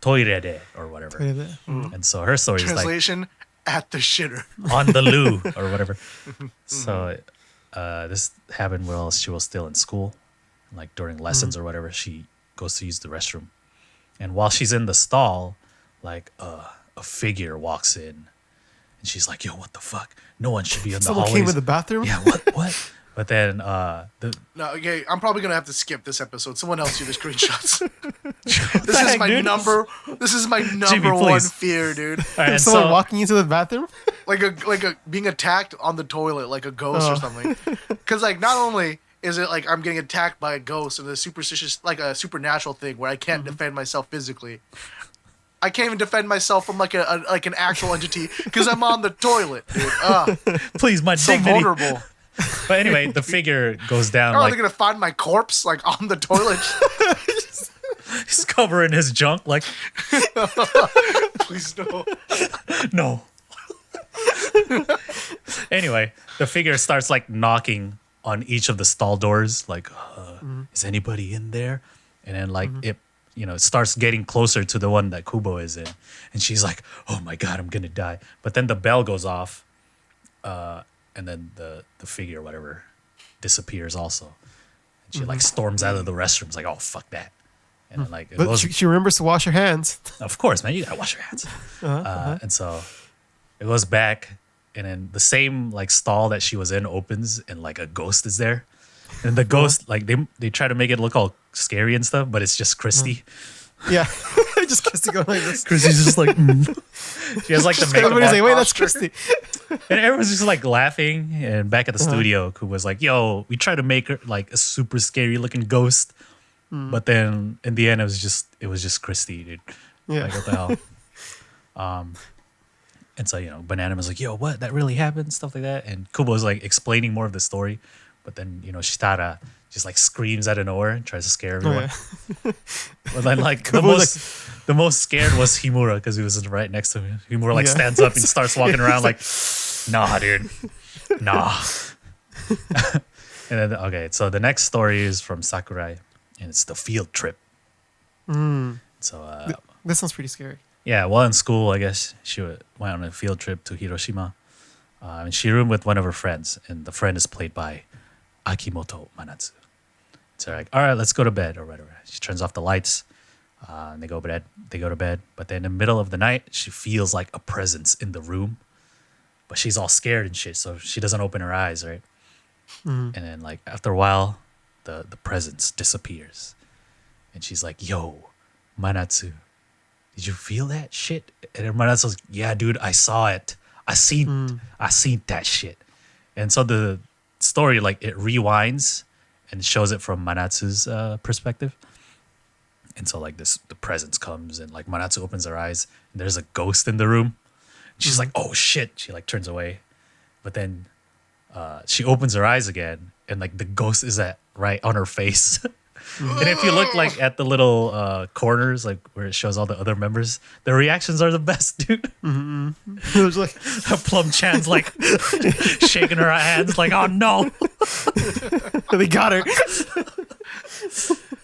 toire de or whatever. And so her story is like Translation, at the shitter. on the loo or whatever. So this happened while she was still in school, like during lessons or whatever. She goes to use the restroom, and while she's in the stall, like a figure walks in, and she's like, "Yo, what the fuck? No one should be in the Someone hallways." came in the bathroom? Yeah, what? But then No, okay, I'm probably gonna have to skip this episode. Someone else do the screenshots. This is my number one please. fear, dude. all right, and Someone so, walking into the bathroom? Like a being attacked on the toilet like a ghost or something. Because like not only is it like I'm getting attacked by a ghost and a superstitious like a supernatural thing where I can't defend myself physically. I can't even defend myself from like an actual entity because I'm on the toilet, dude. please, my So dignity. vulnerable. But anyway, the figure goes down. How are like they gonna find my corpse like on the toilet? he's covering his junk. Like Please no. no. Anyway, the figure starts like knocking on each of the stall doors, like, is anybody in there? And then like it starts getting closer to the one that Kubo is in, and she's like, oh my god, I'm gonna die. But then the bell goes off, and then the figure or whatever disappears also, and she like storms out of the restrooms like, oh fuck that. And then like it But goes, she remembers to wash her hands. of course, man, you gotta wash your hands. And so it goes back, and then the same like stall that she was in opens, and like a ghost is there, and the ghost like they try to make it look all scary and stuff, but it's just Christy. Yeah. Just Christy going like this. Chrissy's just like, she has like the makeup Everybody's on, like, wait, that's Christy. and everyone's just like laughing. And back at the studio, who was like, "Yo, we tried to make her like a super scary looking ghost, but then in the end, it was just Christy, dude. Yeah. Like what the hell?" And so Banana was like, "Yo, what? That really happened?" Stuff like that. And Kubo was like explaining more of the story, but then Shitara just like screams out of nowhere and tries to scare everyone. But then like the most scared was Himura because he was right next to me. Himura like stands up and starts walking around like, "Nah, dude, nah." And then so the next story is from Sakurai, and it's the field trip. So This sounds pretty scary. yeah, while in school, I guess she went on a field trip to Hiroshima, and she roomed with one of her friends, and the friend is played by Akimoto Manatsu. So like, all right, let's go to bed or whatever. She turns off the lights, and they go to bed. But then in the middle of the night, she feels like a presence in the room, but she's all scared and shit, so she doesn't open her eyes, right? And then like after a while, the presence disappears, and she's like, "Yo, Manatsu, did you feel that shit?" And then Manatsu's like, "Yeah, dude, I saw it. I seen that shit." And so the story like it rewinds and shows it from Manatsu's perspective. And so like the presence comes and like Manatsu opens her eyes and there's a ghost in the room. She's like, "Oh shit!" She like turns away, but then she opens her eyes again and like the ghost is right on her face. And if you look like at the little corners, like where it shows all the other members, the reactions are the best, dude. It was like, Plum Chan's like shaking her hands, like, "Oh no!" they got her.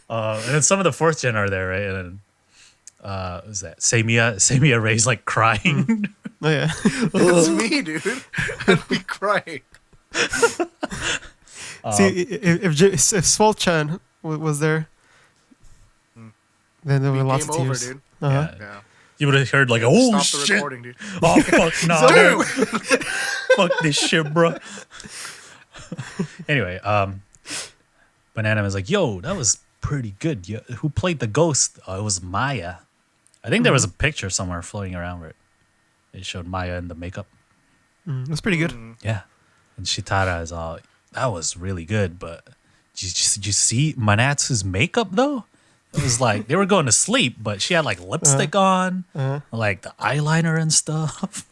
And then some of the fourth gen are there, right? And then who's that? Seiya Rei's like crying. Oh yeah. It's me, dude. I'd be crying. See, if Swol-chan was there, then there were lots Game of over, tears. dude. Yeah. Yeah. You would have heard like, "Oh Stop the shit! recording, dude. Oh fuck, nah, Dude! fuck this shit, bro." Anyway, Banana was like, "Yo, that was pretty good. Who played the ghost?" It was Maya. I think there was a picture somewhere floating around where it showed Maya in the makeup. It was pretty good. Yeah, and Shitara is all, "That was really good, but did you see Manatsu's makeup though? It was like they were going to sleep, but she had like lipstick on, like the eyeliner and stuff."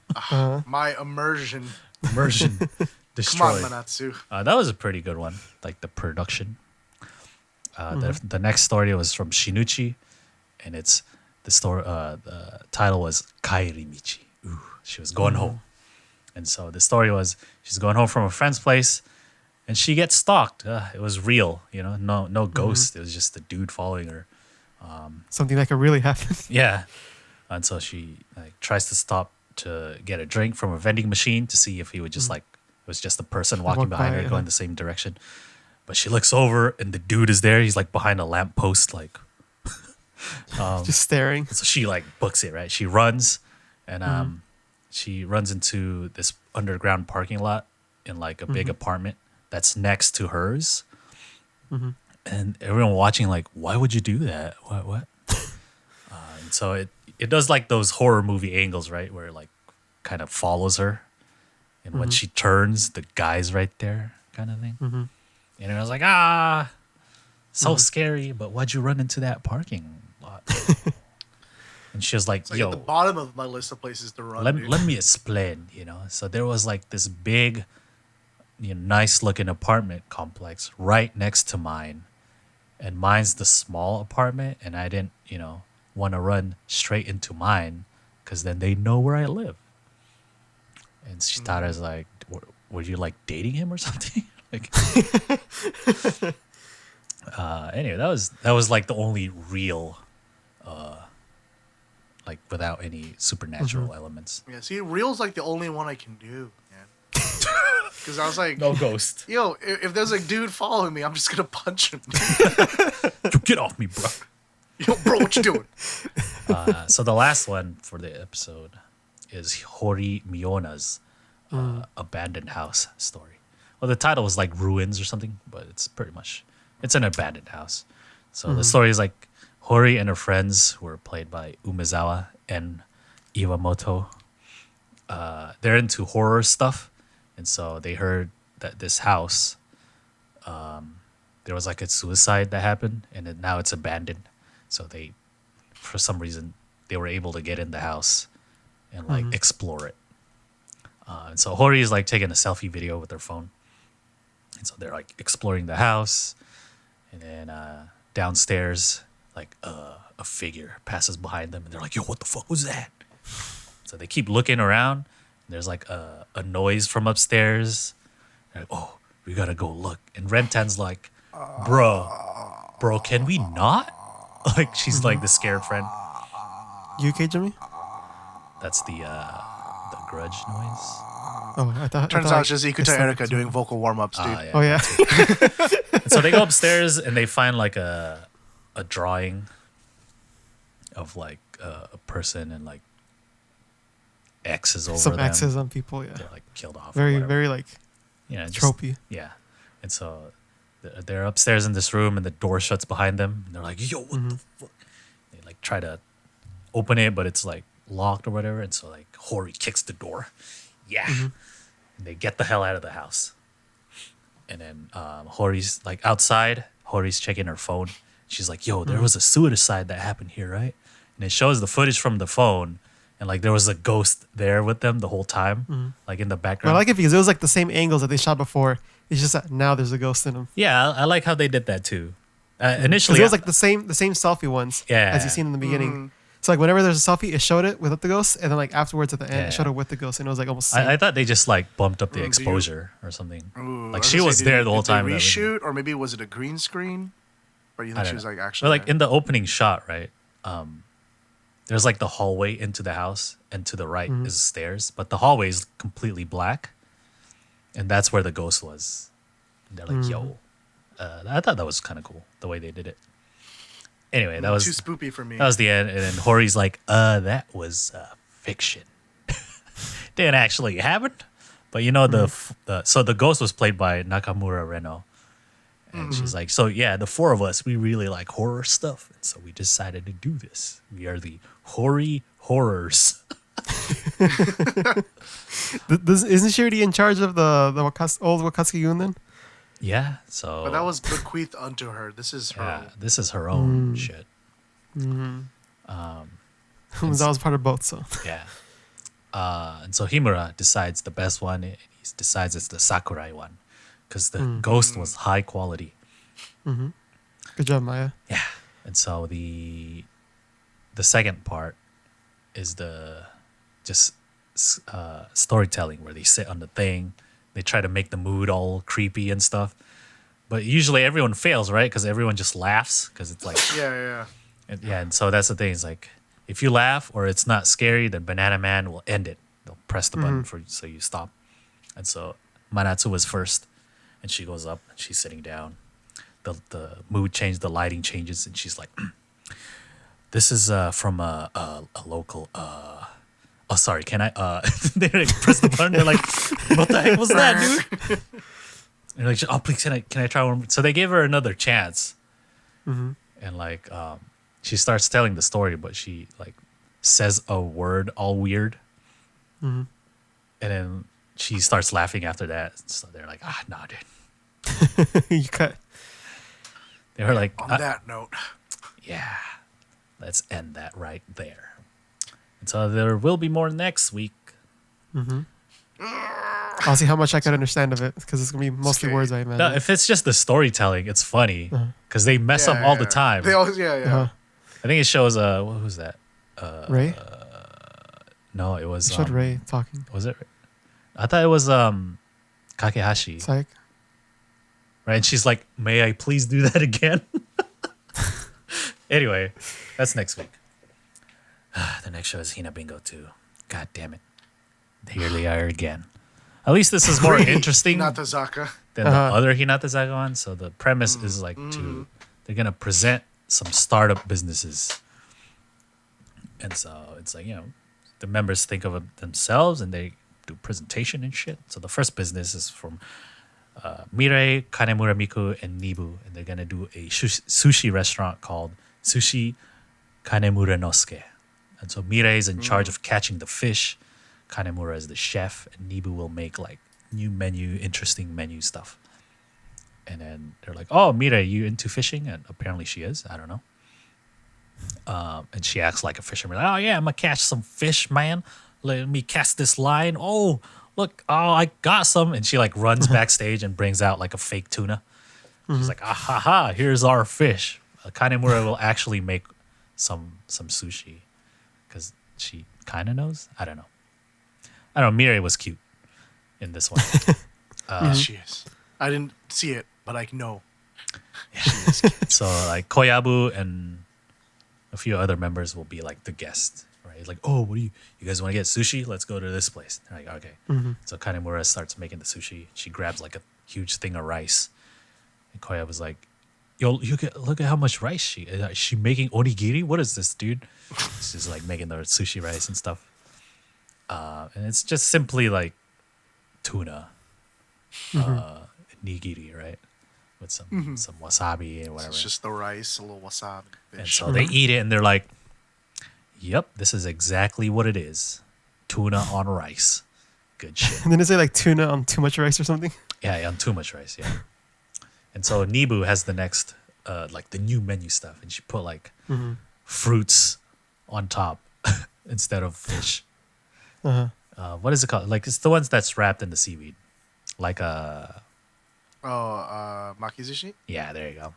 My immersion. Immersion Come on, destroyed. Manatsu. That was a pretty good one, like the production. The next story was from Shinuchi, and it's the story. The title was Kairimichi. Ooh, she was going home, and so the story was she's going home from a friend's place, and she gets stalked. It was real, no ghost. It was just a dude following her. Something that could really happen. Yeah, and so she like tries to stop to get a drink from a vending machine to see if he would just like it was just a person walking Walk behind by, her yeah. going the same direction. But she looks over and the dude is there. He's like behind a lamppost, like. Just staring. So she like books it, right? She runs, and she runs into this underground parking lot in like a big apartment that's next to hers. And everyone watching like, "Why would you do that? What?" And so it does like those horror movie angles, right, where it like kind of follows her, and when she turns, the guy's right there, kind of thing. And I was like, so scary. But why'd you run into that parking lot? And she was like, It's like "Yo, at the bottom of my list of places to run, dude. let me explain." So there was like this big, nice looking apartment complex right next to mine, and mine's the small apartment, and I didn't want to run straight into mine because then they know where I live. And Shitara's like, "Were you like dating him or something?" Like, anyway, that was like the only real, like without any supernatural elements. Yeah, see, real's like the only one I can do, man. Because I was like, No ghost. yo, if there's a dude following me, I'm just gonna punch him. You get off me, bro. Yo, bro, what you doing? So the last one for the episode is Hori Miona's abandoned house story. Well, the title was like Ruins or something, but it's pretty much it's an abandoned house. So the story is like Hori and her friends, who were played by Umezawa and Iwamoto, they're into horror stuff, and so they heard that this house, there was like a suicide that happened, and now it's abandoned. So they, for some reason, they were able to get in the house and like explore it. And so Hori is like taking a selfie video with their phone, and so they're like exploring the house, and then downstairs, like a figure passes behind them, and they're like, "Yo, what the fuck was that?" So they keep looking around. And there's like a noise from upstairs. They're like, "Oh, we gotta go look." And Rentan's like, bro, can we not?" Like, she's like the scared friend. UK Jimmy? That's the grudge noise. Oh, I thought. Turns out it's just Ikuta Erika doing vocal warm-ups, dude. Yeah. Oh yeah. And so they go upstairs and they find like a drawing of like a person and like X's over Some them. X's on people. Yeah. They're like killed off. Very, or whatever. very like Yeah, just- tropey. Yeah. And so they're upstairs in this room and the door shuts behind them. And they're like, "Yo, what the fuck?" They like try to open it, but it's like locked or whatever. And so like Hori kicks the door. Yeah. And they get the hell out of the house. And then Hori's like outside. Hori's checking her phone. She's like, "Yo, there was a suicide that happened here, right?" And it shows the footage from the phone. And like there was a ghost there with them the whole time, like in the But background. I like it because it was like the same angles that they shot before. It's just that now there's a ghost in them. Yeah, I like how they did that too. Because Initially, it was like the same selfie ones. Yeah. As you seen in the beginning. So like whenever there's a selfie, it showed it without the ghost, and then like afterwards at the end, Yeah. it showed it with the ghost, and it was like almost. The same. I thought they just like bumped up the do you- exposure or something. Ooh, Like I she gonna was say, there did the whole they time. reshoot, or maybe was it a green screen? Or you I think don't she was know. like actually? But like there? in the opening shot, right? There's like the hallway into the house, and to the right is stairs, but the hallway is completely black, and that's where the ghost was. And they're like, "Yo," I thought that was kind of cool the way they did it. Anyway, that was too spoopy for me. that was the end, and then Hori's like, "That was fiction. Didn't actually happen." But you know so the ghost was played by Nakamura Reno. And she's like, "So yeah, the four of us, we really like horror stuff. And so we decided to do this. We are the Hori Horrors." Isn't she already in charge of the old Wakatsuki Yunden? Yeah, so But that was bequeathed unto her. This is her. yeah, this is her own shit. That was part of both. So Yeah. And so Himura decides the best one. He decides it's the Sakurai one because the ghost was high quality. good job, Maya. Yeah. And so the second part is the just storytelling where they sit on the thing. They try to make the mood all creepy and stuff. But usually everyone fails, right? Because everyone just laughs because it's like, Yeah. and so that's the thing. Is like, if you laugh or it's not scary, then Banana Man will end it. They'll press the button so you stop. And so Manatsu was first, and she goes up and she's sitting down. The mood changes, the lighting changes, and she's like, "This is from a local." Oh, sorry. Can I? They like press the button. They're like, "What the heck was that, dude?" And like, "Oh, please, can I try one more?" So they gave her another chance, and like, she starts telling the story, but she like says a word all weird, and then she starts laughing after that. So they're like, "Nah, dude." You cut. They were like, On that note, "Yeah, let's end that right there." And so there will be more next week. I'll see how much I could understand of it because it's gonna be mostly Okay. words, I imagine. No, if it's just the storytelling, it's funny because they mess up all the time. They always, yeah. Uh-huh. I think it shows who's that? Ray No, it was showed Ray talking. Was it? I thought it was Kakehashi, Psych. right? And she's like, "May I please do that again?" Anyway, that's next week. The next show is Hinabingo 2. God damn it. Here they are again. At least this is more interesting than Hinatazaka. the other Hinatazaka one. So the premise is like they're going to present some startup businesses. And so it's like, the members think of it themselves and they do presentation and shit. So the first business is from Mirai, Kanemura Miku, and Nibu. And they're going to do a sushi restaurant called sushi kanemura nosuke. And so Mirai is in charge of catching the fish. Kanemura is the chef, and Nibu will make like new menu, interesting menu stuff. And then they're like, "Oh, Mirai, you into fishing?" And apparently she is. I don't know. And she acts like a fisherman. Oh yeah, I'm gonna catch some fish, man. Let me cast this line. Oh, look, I got some. And she like runs backstage and brings out like a fake tuna. She's like, ah ha ha, here's our fish. Kanemura will actually make some sushi because she kind of knows. I don't know. Mirai was cute in this one. She is. I didn't see it, but I know. So like Koyabu and a few other members will be like the guests, right? Like, oh, what do you guys want to get sushi? Let's go to this place. They're like, okay. So Kanemura starts making the sushi. She grabs like a huge thing of rice, and Koyabu's like, yo, look at how much rice is she making onigiri? What is this, dude? She's like making the sushi rice and stuff, and it's just simply like tuna, nigiri, right? With some wasabi and whatever. It's just the rice, a little wasabi. And so they eat it and they're like, yep, this is exactly what it is. Tuna on rice. Good shit. And then they say like tuna on too much rice or something. Yeah, on too much rice, yeah. And so Nibu has the next, like the new menu stuff. And she put like fruits on top instead of fish. What is it called? Like it's the ones that's wrapped in the seaweed. Like makizushi? Yeah, there you go.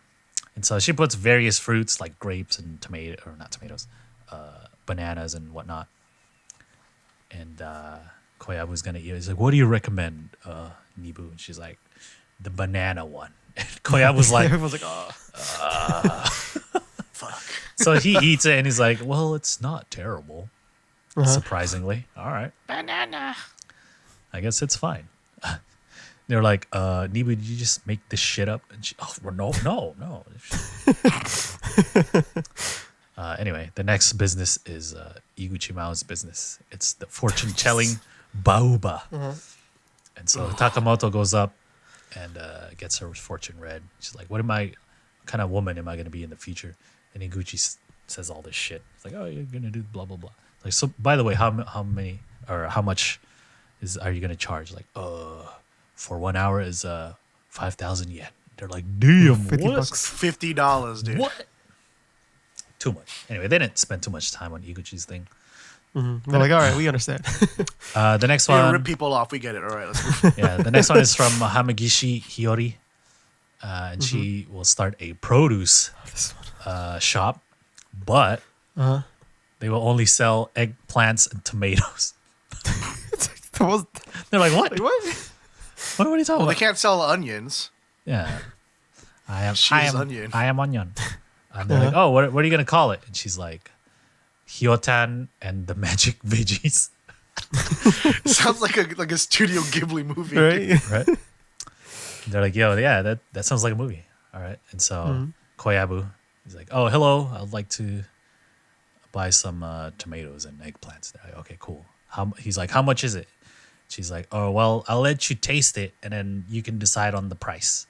And so she puts various fruits like grapes and bananas and whatnot. And Koyabu's gonna eat it. He's like, what do you recommend, Nibu? And she's like, the banana one. And Koyabu's like, Everyone's like, oh. Fuck. So he eats it and he's like, well, it's not terrible. Surprisingly. All right. Banana. I guess it's fine. They're like, Nibu, did you just make this shit up? And she, no. Anyway, the next business is Iguchi Mao's business. It's the fortune-telling Baoba. And so Takamoto goes up and gets her fortune read. She's like, what kind of woman am I going to be in the future? And Iguchi says all this shit. It's like, oh, you're going to do blah, blah, blah. Like, so by the way, how much are you going to charge? Like, for 1 hour is 5,000 yen. They're like, damn, $50. $50, dude. What? Too much. Anyway, they didn't spend too much time on Iguchi's thing. They're like, all right, we understand. The next Yeah, one, rip people off. We get it. All right, let's move. yeah, the next one is from Hamagishi Hiyori, and she will start a produce shop, but they will only sell eggplants and tomatoes. They're like, what? Like, what? What are you talking Well, they about? can't sell onions. Yeah, I She's am onion. I am onion. And they're like, oh, what are you gonna call it? And she's like, Hyotan and the Magic Veggies. Sounds like a Studio Ghibli movie. Right? Right? They're like, yo, yeah, that sounds like a movie. All right. And so Koyabu is like, oh, hello, I'd like to buy some tomatoes and eggplants. They're like, okay, cool. He's like, how much is it? She's like, oh, well, I'll let you taste it and then you can decide on the price.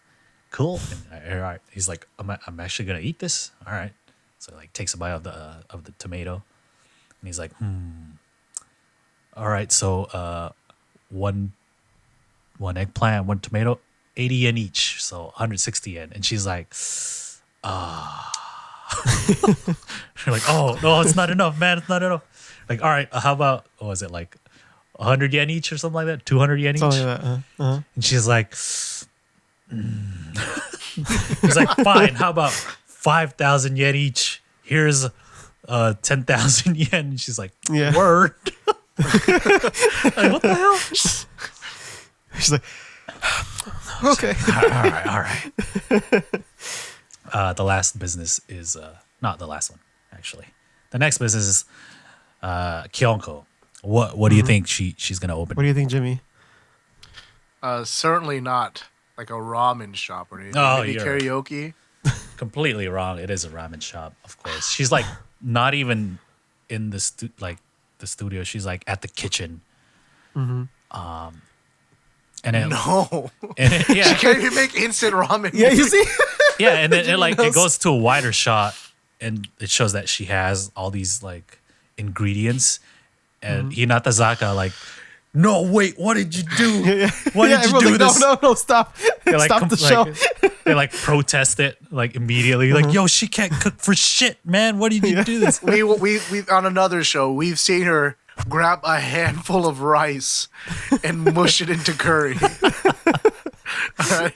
Cool. And, all right. He's like, I'm actually gonna eat this. All right. So like takes a bite of the tomato, and he's like, all right. So one eggplant, one tomato, 80 yen each, so 160 yen. And she's like, You're like, oh no, it's not enough, man. It's not enough. Like, all right, how about what was it like 100 yen each or something like that? 200 yen each. Something like that. And she's like, He's like, fine, how about 5,000 yen each? Here's 10,000 yen. And she's like, Yeah. word. Like, what the hell? She's like, okay. All right. The last business is not the last one, actually. The next business is Kyonko. What do you think she's gonna open? What do you think, Jimmy? Certainly not like a ramen shop or anything. Oh, Maybe you're karaoke. Completely wrong. It is a ramen shop, of course. She's like not even in the studio. She's like at the kitchen. And then No. and it, She yeah, can't even make instant ramen. Yeah, you see? yeah, and then it goes to a wider shot, and it shows that she has all these like ingredients, and Hinatazaka like, no, wait, what did you do? Why did you do like, this? No, stop. They, like, Stop the show. They like protest it like immediately. Like, yo, she can't cook for shit, man. Why did you do this? We on another show, we've seen her grab a handful of rice and mush it into curry. All right.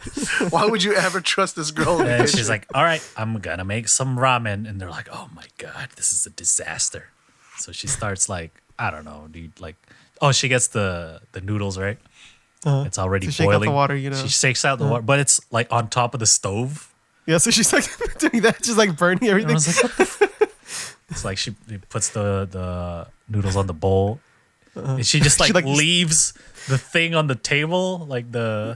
Why would you ever trust this girl? In the And kitchen? she's like, all right, I'm gonna make some ramen. And they're like, oh my God, this is a disaster. So she starts like, I don't know, dude, like, oh, she gets the noodles, right? It's already to shake out boiling. the water, you know. She shakes out the water, but it's like on top of the stove. Yeah, so she's like doing that, just like burning And I everything. was like, what the It's like she puts the noodles on the bowl. And she just like, leaves the thing on the table, like the,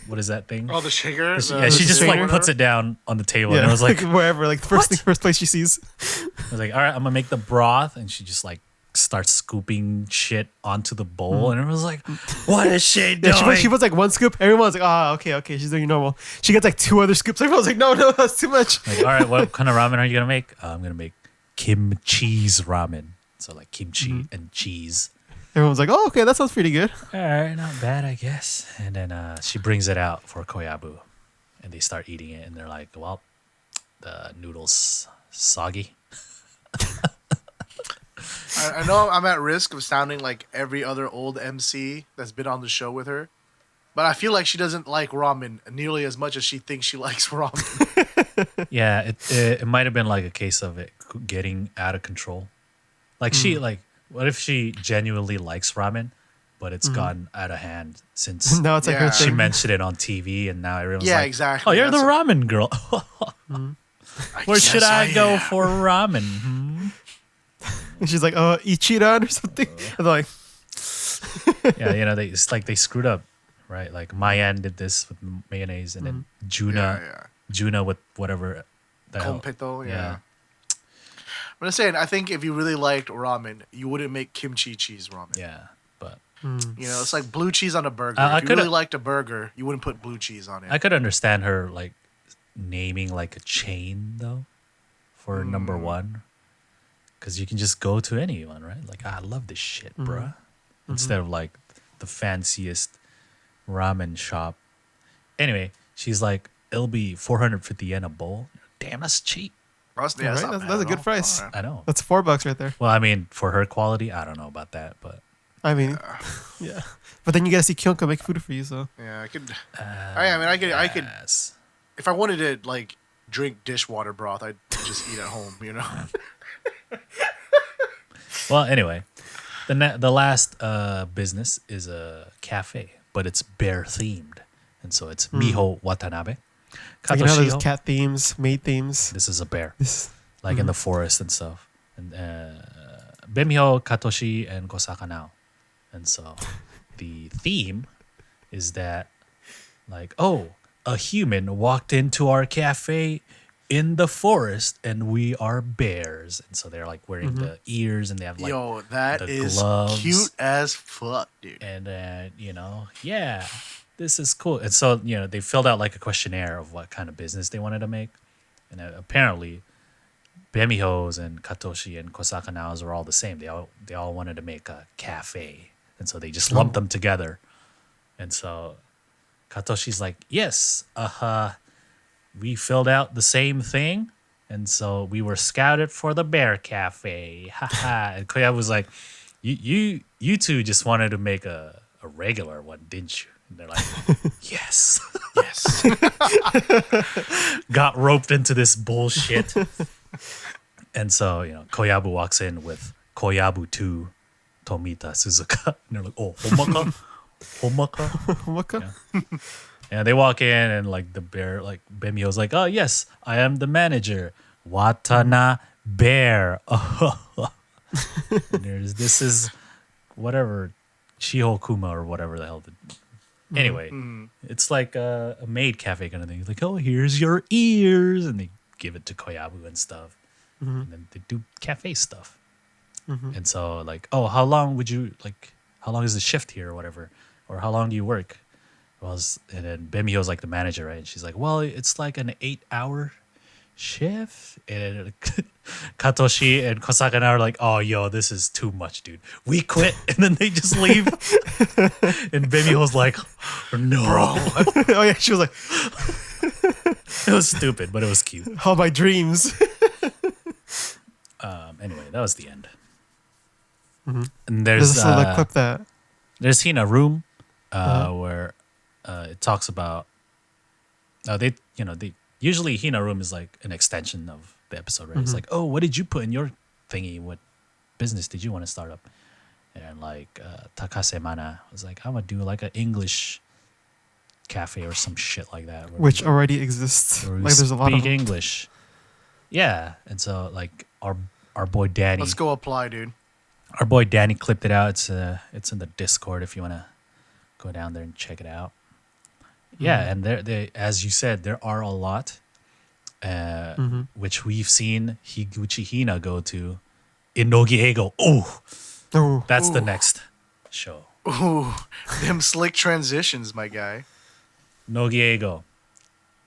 what is that thing? Oh, the shaker? Yeah, she just like puts it down on the table. And I was like, wherever, like the first place she sees. I was like, all right, I'm gonna make the broth, and she just like starts scooping shit onto the bowl, and it was like, what is she doing? Yeah, she puts like one scoop. Everyone's like, oh, okay, she's doing normal. She gets like 2 other scoops. Everyone's like, no, that's too much. Like, all right, what kind of ramen are you gonna make? I'm gonna make kimchi's ramen. So like kimchi and cheese. Everyone's like, oh, okay, that sounds pretty good. All right, not bad, I guess. And then she brings it out for Koyabu, and they start eating it, and they're like, well, the noodles soggy. I know I'm at risk of sounding like every other old MC that's been on the show with her, but I feel like she doesn't like ramen nearly as much as she thinks she likes ramen. Yeah, it might have been like a case of it getting out of control. Like she like, what if she genuinely likes ramen, but it's gotten out of hand since Now it's like her Yeah. she thing. mentioned it on TV, and now everyone's Yeah, like, exactly. oh, you're the That's- ramen girl. Where should Yes, I go am. for ramen? And she's like, oh, Ichiran or something. And they're like, Yeah, you know, they screwed up, right? Like Mayan did this with mayonnaise, and then Juna with whatever the hell. Kompeto, yeah. Yeah. I'm just saying, I think if you really liked ramen, you wouldn't make kimchi cheese ramen. Yeah, but You know, it's like blue cheese on a burger. I If you coulda- really liked a burger, you wouldn't put blue cheese on it. I could understand her like naming like a chain though for number one, because you can just go to anyone, right? Like, I love this shit, bruh. Instead of like the fanciest ramen shop. Anyway, she's like, it'll be 450 yen a bowl. Damn, that's cheap. That's, All right, not that's bad a at good all. price. Alright. I know. that's $4 right there. Well, I mean, for her quality, I don't know about that, but I mean, yeah. But then you gotta see Kyonko make food for you, so. Yeah, I could. I could. yes. If I wanted to like drink dishwater broth, I'd just eat at home. You know. Well, anyway, the last business is a cafe, but it's bear themed, and so it's Miho Watanabe. Like, you know how there's Katoshiho, cat themes, maid themes. this is a bear, This, like in the forest and stuff. And Bemiho, Katoshi, and Kosaka now. And so the theme is that, like, oh, a human walked into our cafe in the forest and we are bears. And so they're like wearing the ears, and they have like Yo, that the is gloves. cute as fuck, dude. And you know, yeah, this is cool. And so, you know, they filled out like a questionnaire of what kind of business they wanted to make. And apparently Bemiho's and Katoshi and Kosaka Nao's are all the same. They all wanted to make a cafe. And so they just lumped them together. And so Katoshi's like, yes, we filled out the same thing. And so we were scouted for the bear cafe. Haha. And Koya was like, you two just wanted to make a regular one, didn't you? And they're like, yes. Yes. Got roped into this bullshit. And so, you know, Koyabu walks in with Koyabu 2, Tomita Suzuka. And they're like, oh, homaka? Homaka? Waka? And they walk in, and like the bear, like Bemiho's like, oh, yes, I am the manager. Watana Bear. And this is whatever, Shiho-kuma or whatever the hell. Anyway, it's like a maid cafe kind of thing. It's like, oh, here's your ears. And they give it to Koyabu and stuff. And then they do cafe stuff. And so, like, oh, how long is the shift here or whatever? Or how long do you work? And then Bemiho's like the manager, right? And she's like, well, it's like an 8-hour shift. And Katoshi and Kosakana are like, oh, yo, this is too much, dude. We quit. And then they just leave. And Baby Ho's like, no. Bro. Oh yeah, she was like, It was stupid, but it was cute. all my dreams. Anyway, that was the end. Mm-hmm. And There's there's this little clip that. there's Hina room where it talks about they usually Hina room is like an extension of the episode, right? It's like, oh, what did you put in your thingy? What business did you want to start up? And like Takase Mana was like, I'm gonna do like an English cafe or some shit like that, Which already exists. where we Like there's a lot of speak them. English. Yeah, and so like our boy Danny, Let's go apply, dude. our boy Danny clipped it out. It's in the Discord if you want to go down there and check it out. Yeah, and they as you said, there are a lot, which we've seen Higuchi Hina go to in Nogi Eigo. Oh, Oh, that's the next show. Ooh, them slick transitions, my guy. Nogi Eigo.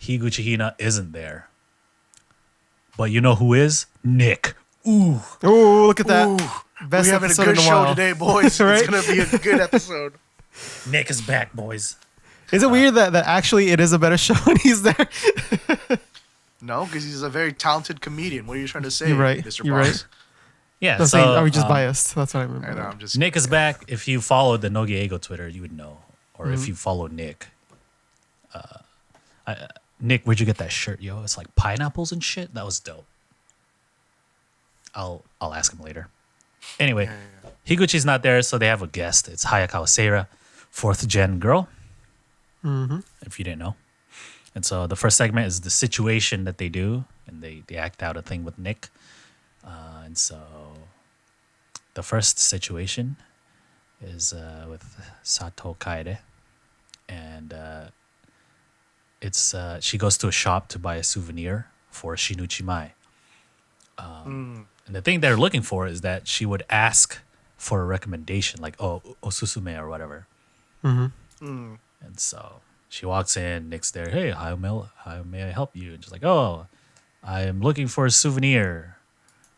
Higuchi Hina isn't there. But you know who is? Nick. Ooh. oh, look at that. Ooh, Best we're having a episode good in a show while. today, boys. Right? It's gonna be a good episode. Nick is back, boys. Is it weird that actually it is a better show when he's there? No, because he's a very talented comedian. What are you trying to say, You're right. Mr. You're Boss? right. Yeah, I'm so saying, are we just biased? That's what I I remember. know. I'm just. Nick is back. If you followed the Nogi Eigo Twitter, you would know. Or if you follow Nick. Nick, where'd you get that shirt, yo? It's like pineapples and shit. That was dope. I'll ask him later. Anyway, Higuchi's not there, so they have a guest. It's Hayakawa Seira, 4th gen girl. If you didn't know. And so the first segment is the situation that they do, and they act out a thing with Nick. And so the first situation is with Sato Kaede, and it's she goes to a shop to buy a souvenir for Shinuchi Mai. And the thing they're looking for is that she would ask for a recommendation, like, oh, osusume or whatever. And so she walks in, Nick's there, hey, how may I help you? And she's like, oh, I am looking for a souvenir.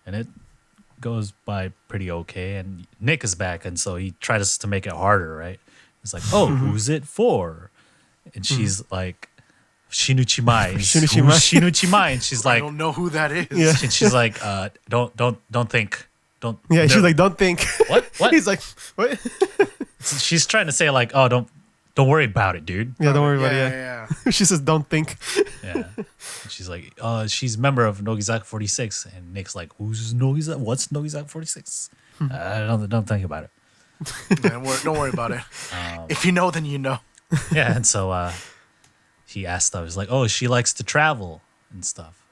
And it goes by pretty okay. And Nick is back, and so he tries to make it harder, right? He's like, oh, who's it for? And she's like, Shinuchi Mai. Shinuchi Who's Mai? Shinuchi Mai? And she's I like, don't know who that is. Yeah. and she's like, don't think. Don't. Yeah, she's like, don't think. what? What? He's like, what? She's trying to say like, oh, don't worry about it, dude. Yeah, don't worry Yeah, about it. yeah, Yeah. She says, don't think. Yeah. And she's like, she's a member of Nogizaka46, and Nick's like, who's Nogizaka? What's Nogizaka46? Don't think about it. yeah. Don't worry about it. If you know, then you know. Yeah, and so he asked her, he's like, oh, she likes to travel and stuff.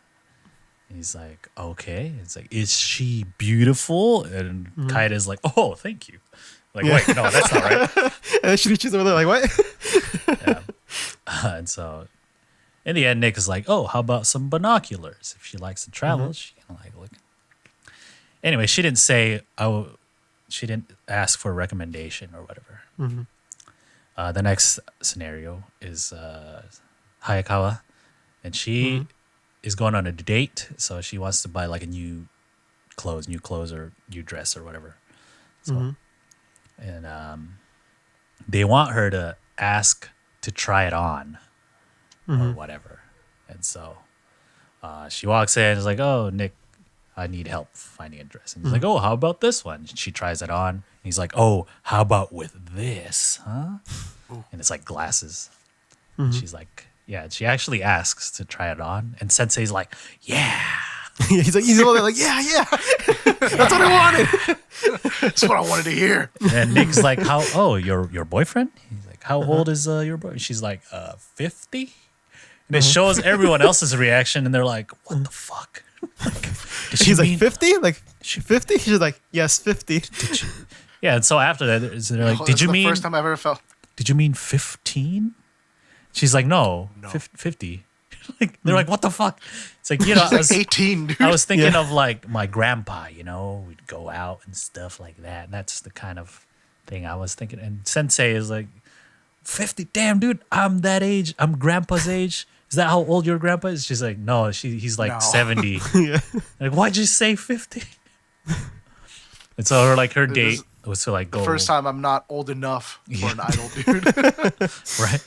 And he's like, okay. It's like, is she beautiful? And Kaede's like, oh, thank you. Like, Yeah. wait, no, that's not right. And then she reaches over there like, what? Yeah. And so in the end, Nick is like, oh, how about some binoculars? If she likes to travel, she can like look. Anyway, she didn't say, she didn't ask for a recommendation or whatever. The next scenario is Hayakawa, and she is going on a date, so she wants to buy like a new clothes or new dress or whatever. So, and they want her to ask to try it on or whatever. And so she walks in and is like, oh, Nick, I need help finding a dress. And he's like, oh, how about this one? She tries it on. And he's like, oh, how about with this, huh? And it's like glasses. And she's like, yeah, she actually asks to try it on. And Sensei's like, yeah. he's over there like, yeah. That's what I wanted. That's what I wanted to hear. And Nick's like, your boyfriend? He's like, how old is your boyfriend? She's like, 50? And it shows everyone else's reaction, and they're like, what the fuck? Like, did she She's like, mean- 50? Like, 50? She's like, yes, 50. Yeah, and so after that, they're like, Oh, did that's you the mean first time I've ever felt? did you mean 15? She's like, no. 50. Like, they're like, what the fuck? It's like, you know, She's like 18, dude. I was thinking Yeah. of like my grandpa, you know, we'd go out and stuff like that. And that's the kind of thing I was thinking. And Sensei is like, 50, damn, dude, I'm that age. I'm grandpa's age. is that how old your grandpa is? She's like, no, he's like No. 70. Yeah. Like, why'd you say 50? And so her This date is was to like go The first time I'm not old enough for an idol, dude. right.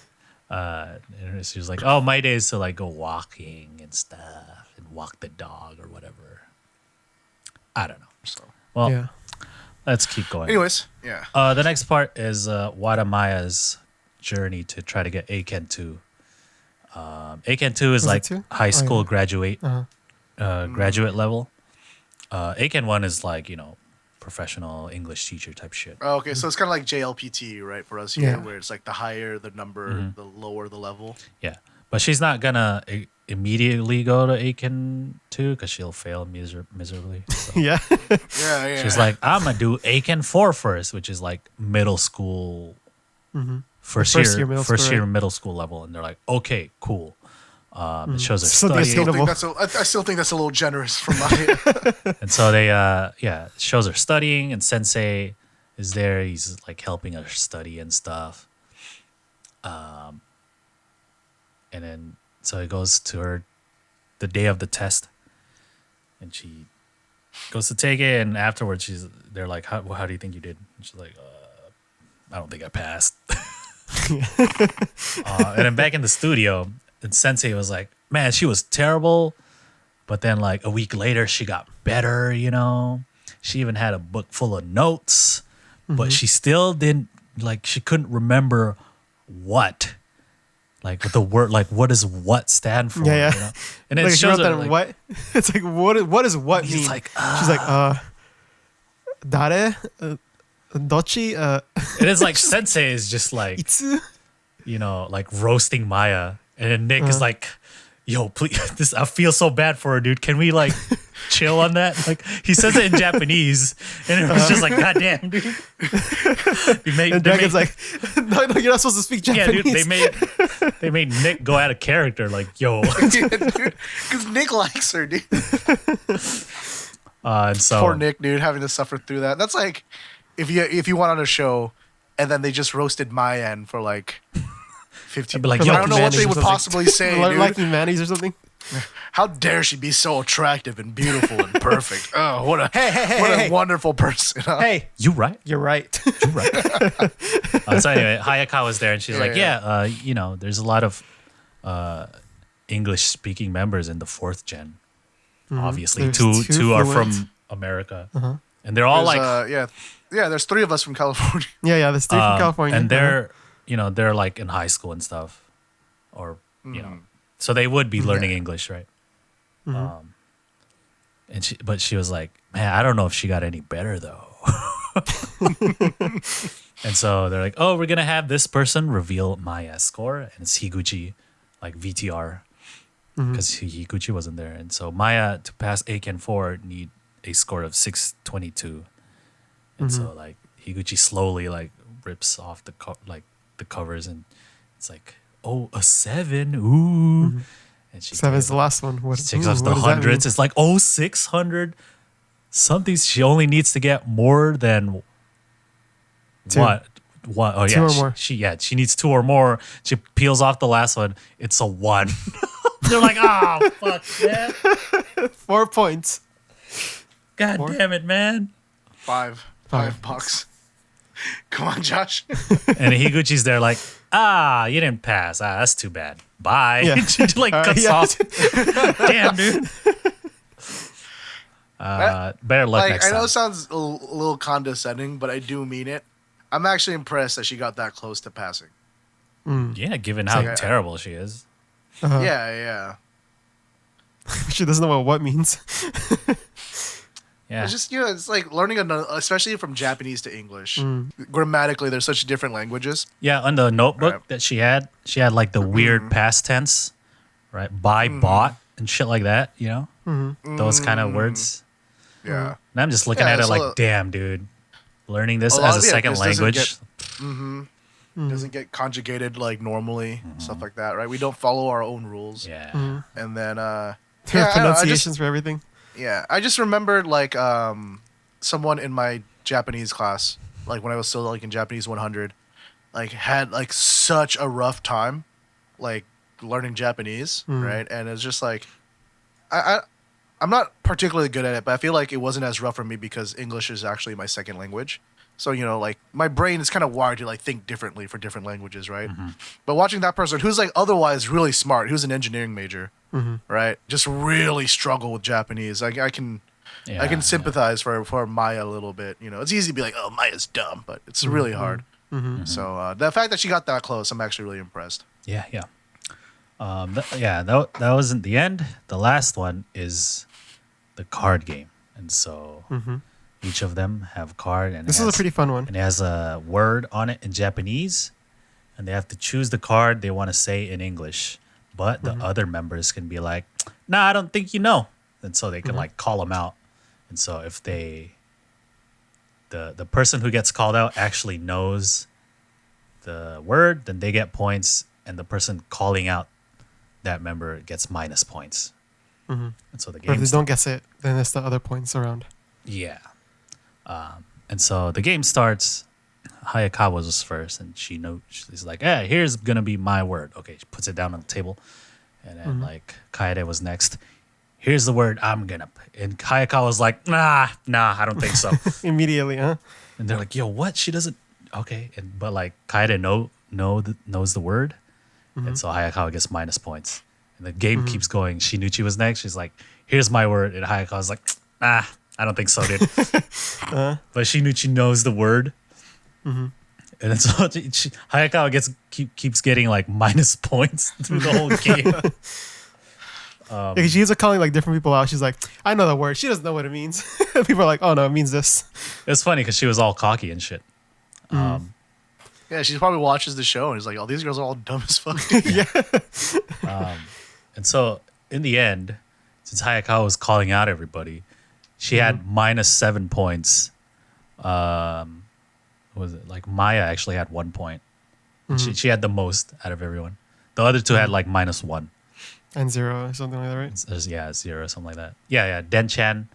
And she was like, oh, my day is to like go walking and stuff and walk the dog or whatever. I don't know. So, Well, Yeah. let's keep going. anyways, yeah. The next part is Wadamaya's journey to try to get Aiken 2. Aiken 2 is Was it like 2? high school yeah. graduate level. Aiken 1 is like, professional English teacher type shit. Oh, okay, so it's kind of like JLPT, right, for us here, Yeah. where it's like the higher the number, the lower the level. Yeah. But she's not going to immediately go to Aiken 2 because she'll fail miserably. So. Yeah. Yeah. She's like, I'm going to do Aiken 4 first, which is like middle school, first year middle school level. And they're like, okay, cool. It shows her So I studying. still think that's a little generous from my. And so they, it shows her studying, and Sensei is there. He's like helping her study and stuff. And then, so he goes to her the day of the test, and she goes to take it. And afterwards, they're like, how do you think you did? And she's like, I don't think I passed. And then back in the studio, and Sensei was like, man, she was terrible. But then like a week later, she got better, She even had a book full of notes, but she still didn't, like, she couldn't remember what. Like the word, like what does what stand for? Yeah. And it Like she shows wrote that her, in like, what? It's like what does what he's mean? like, She's like, dare? Dochi? and it's like Sensei is just like, Itsu? like roasting Maya. And then Nick is like, yo, please, I feel so bad for her, dude. Can we like chill on that? Like he says it in Japanese, and it was just like, God damn, dude. And Dragon's like, no, you're not supposed to speak yeah, Japanese. dude, they made Nick go out of character. Like, yo, Because Nick likes her, dude. and so Poor Nick, dude, having to suffer through that. That's like if you went on a show and then they just roasted Mayan for like 15 I'd be like, minutes. yo, I don't know what mayonnaise they or would something. possibly say, dude. Liking mayonnaise or something. How dare she be so attractive and beautiful and perfect? Oh, what a Hey, wonderful person. Huh? Hey, you right. you're right. You right. So anyway, Hayakawa was there, and she's like, Yeah. there's a lot of English speaking members in the 4th gen. Obviously, There's two are fluent. from America, and they're all There's, like, there's 3 of us from California. Yeah, the state from California. and they're they're like in high school and stuff, or so they would be learning English, right? And she was like, man, I don't know if she got any better though. And so they're like, oh, we're gonna have this person reveal Maya's score, and it's Higuchi, like VTR, because Higuchi wasn't there, and so Maya to pass Aiken 4 need a score of 622, and so like Higuchi slowly like rips off the covers, and it's like, oh, a 7, ooh. And she 7's the last one. What, takes off the hundreds. It's like, oh, 600 something. She only needs to get more than 2. what? Oh, 2 yeah. or more. She needs 2 or more. She peels off the last one. It's a 1. They're like, oh, fuck, man. 4 points. God 4? damn it, man. 5 5 bucks. Come on, Josh. And Higuchi's there like, you didn't pass. That's too bad. Bye. Yeah. She just like cuts yeah. off. Damn, dude. Better luck Like, next I know time. it sounds a little condescending, but I do mean it. I'm actually impressed that she got that close to passing. Yeah, given how like, terrible she is. Yeah. She doesn't know what means. Yeah. It's just, it's like learning another, especially from Japanese to English. Grammatically, they're such different languages. Yeah, on the notebook Right. that she had like the weird past tense, right? Buy, bought, and shit like that, Those kind of words. Yeah. And I'm just looking Yeah, at it so- like, damn, dude. Learning this A lot as a of- yeah, second this doesn't language. Doesn't get conjugated like normally, stuff like that, right? We don't follow our own rules. Yeah. And then, There yeah, are I don't know, pronunciations for everything. I just remembered like someone in my Japanese class, like when I was still like in Japanese 100, like had like such a rough time, like learning Japanese, right? And it's just like, I'm not particularly good at it, but I feel like it wasn't as rough for me because English is actually my second language. So, like my brain is kind of wired to like think differently for different languages, right? But watching that person who's like otherwise really smart, who's an engineering major, right? Just really struggle with Japanese. I can sympathize for Maya a little bit. It's easy to be like, oh, Maya's dumb, but it's really hard. So the fact that she got that close, I'm actually really impressed. Yeah. That wasn't the end. The last one is the card game, and so each of them have a card, and This is a pretty fun one. and it has a word on it in Japanese, and they have to choose the card they want to say in English. But the other members can be like, "Nah, I don't think you know," and so they can like call them out. And so if the person who gets called out actually knows the word, then they get points, and the person calling out that member gets minus points. And so the Or if game they don't guess it, then it's the other points around. yeah. And so the game starts. Hayakawa was first, and she's like, "Hey, here's gonna be my word." Okay, she puts it down on the table, and then like Kaede was next. Here's the word I'm gonna. And Hayakawa was like, Nah, I don't think so. Immediately, huh? And they're like, "Yo, what? She doesn't." Okay, but like Kaede knows the word, and so Hayakawa gets minus points. And the game keeps going. Shinuchi was next. She's like, "Here's my word," and Hayakawa's like, I don't think so, dude. But Shinuchi knows the word. And then so Hayakawa keeps getting like minus points through the whole game. She ends up calling like different people out. She's like, I know the word. She doesn't know what it means. People are like, oh no, it means this. It's funny because she was all cocky and shit. Yeah, she probably watches the show and is like, "Oh, these girls are all dumb as fuck." And so in the end, since Hayakawa was calling out everybody, she had minus 7 points. Was it like Maya actually had 1 point? She had the most out of everyone. The other two had like minus 1. And 0 or something like that, right? Yeah, 0, something like that. Yeah. Den-chan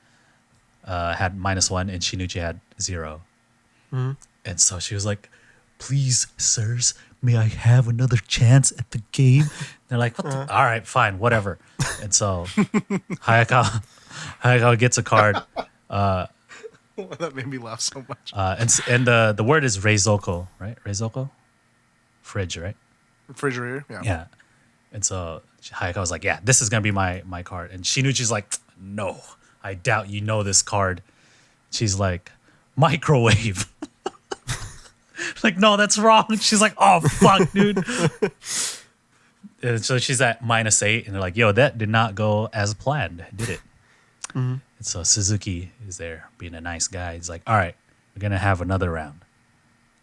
had minus 1 and Shinuchi had 0. And so she was like, "Please, sirs, may I have another chance at the game?" They're like, "What the? All right, fine, whatever." And so Hayakawa gets a card. That made me laugh so much. And the word is reizoko, right? Reizoko? Fridge, right? Refrigerator, yeah. Yeah. And so Hayakawa was like, "Yeah, this is going to be my card." And Shinuchi's like, "No, I doubt you know this card." She's like, "Microwave." Like, "No, that's wrong." She's like, "Oh, fuck, dude." And so she's at minus 8, and they're like, "Yo, that did not go as planned, did it?" And so Suzuki is there being a nice guy. He's like, "All right, we're going to have another round.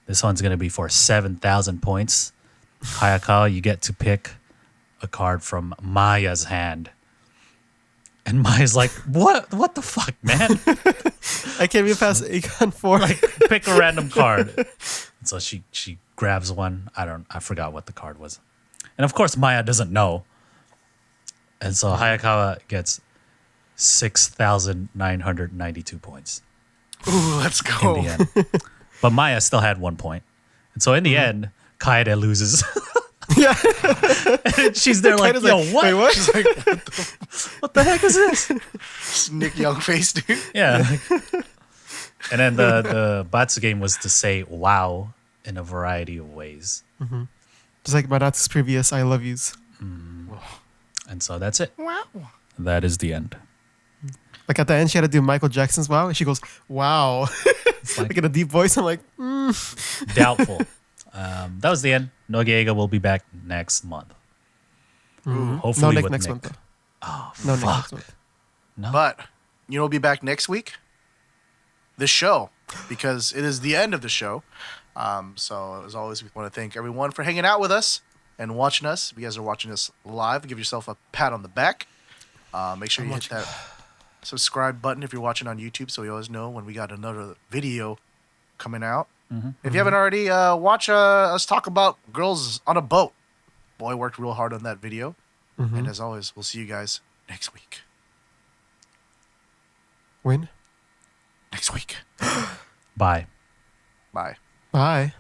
This one's going to be for 7,000 points. Hayakawa, you get to pick a card from Maya's hand." And Maya's like, What the fuck, man?" I can't be past Econ 4. Like, pick a random card. And so she grabs one. I forgot what the card was. And of course Maya doesn't know. And so Hayakawa gets 6,992 points Ooh, let's go. in the end. But Maya still had 1 point. And so in the end, Kaede loses. Yeah. And she's there like, Kaede's "Yo, like, what? "Wait, what?" She's like, What the heck is this?" Just Nick Young face, dude. Yeah. And then the Batsu game was to say "wow" in a variety of ways. Just like Maratsu's previous I love yous. And so that's it. Wow. That is the end. Like at the end, she had to do Michael Jackson's wow. And she goes, wow. like- Like in a deep voice. I'm like, Doubtful. That was the end. Nogi Eigo will be back next month. Hopefully no, Nick with next Nick. month though. Oh, No, Nick fuck. next month. No. But we'll be back next week. The show, because it is the end of the show. So as always, we want to thank everyone for hanging out with us and watching us. If you guys are watching us live, give yourself a pat on the back. Make sure you hit that subscribe button if you're watching on YouTube, so you always know when we got another video coming out. If you haven't already, watch us talk about girls on a boat. Boy worked real hard on that video. And as always, we'll see you guys next week. When? Next week. Bye. Bye. Bye.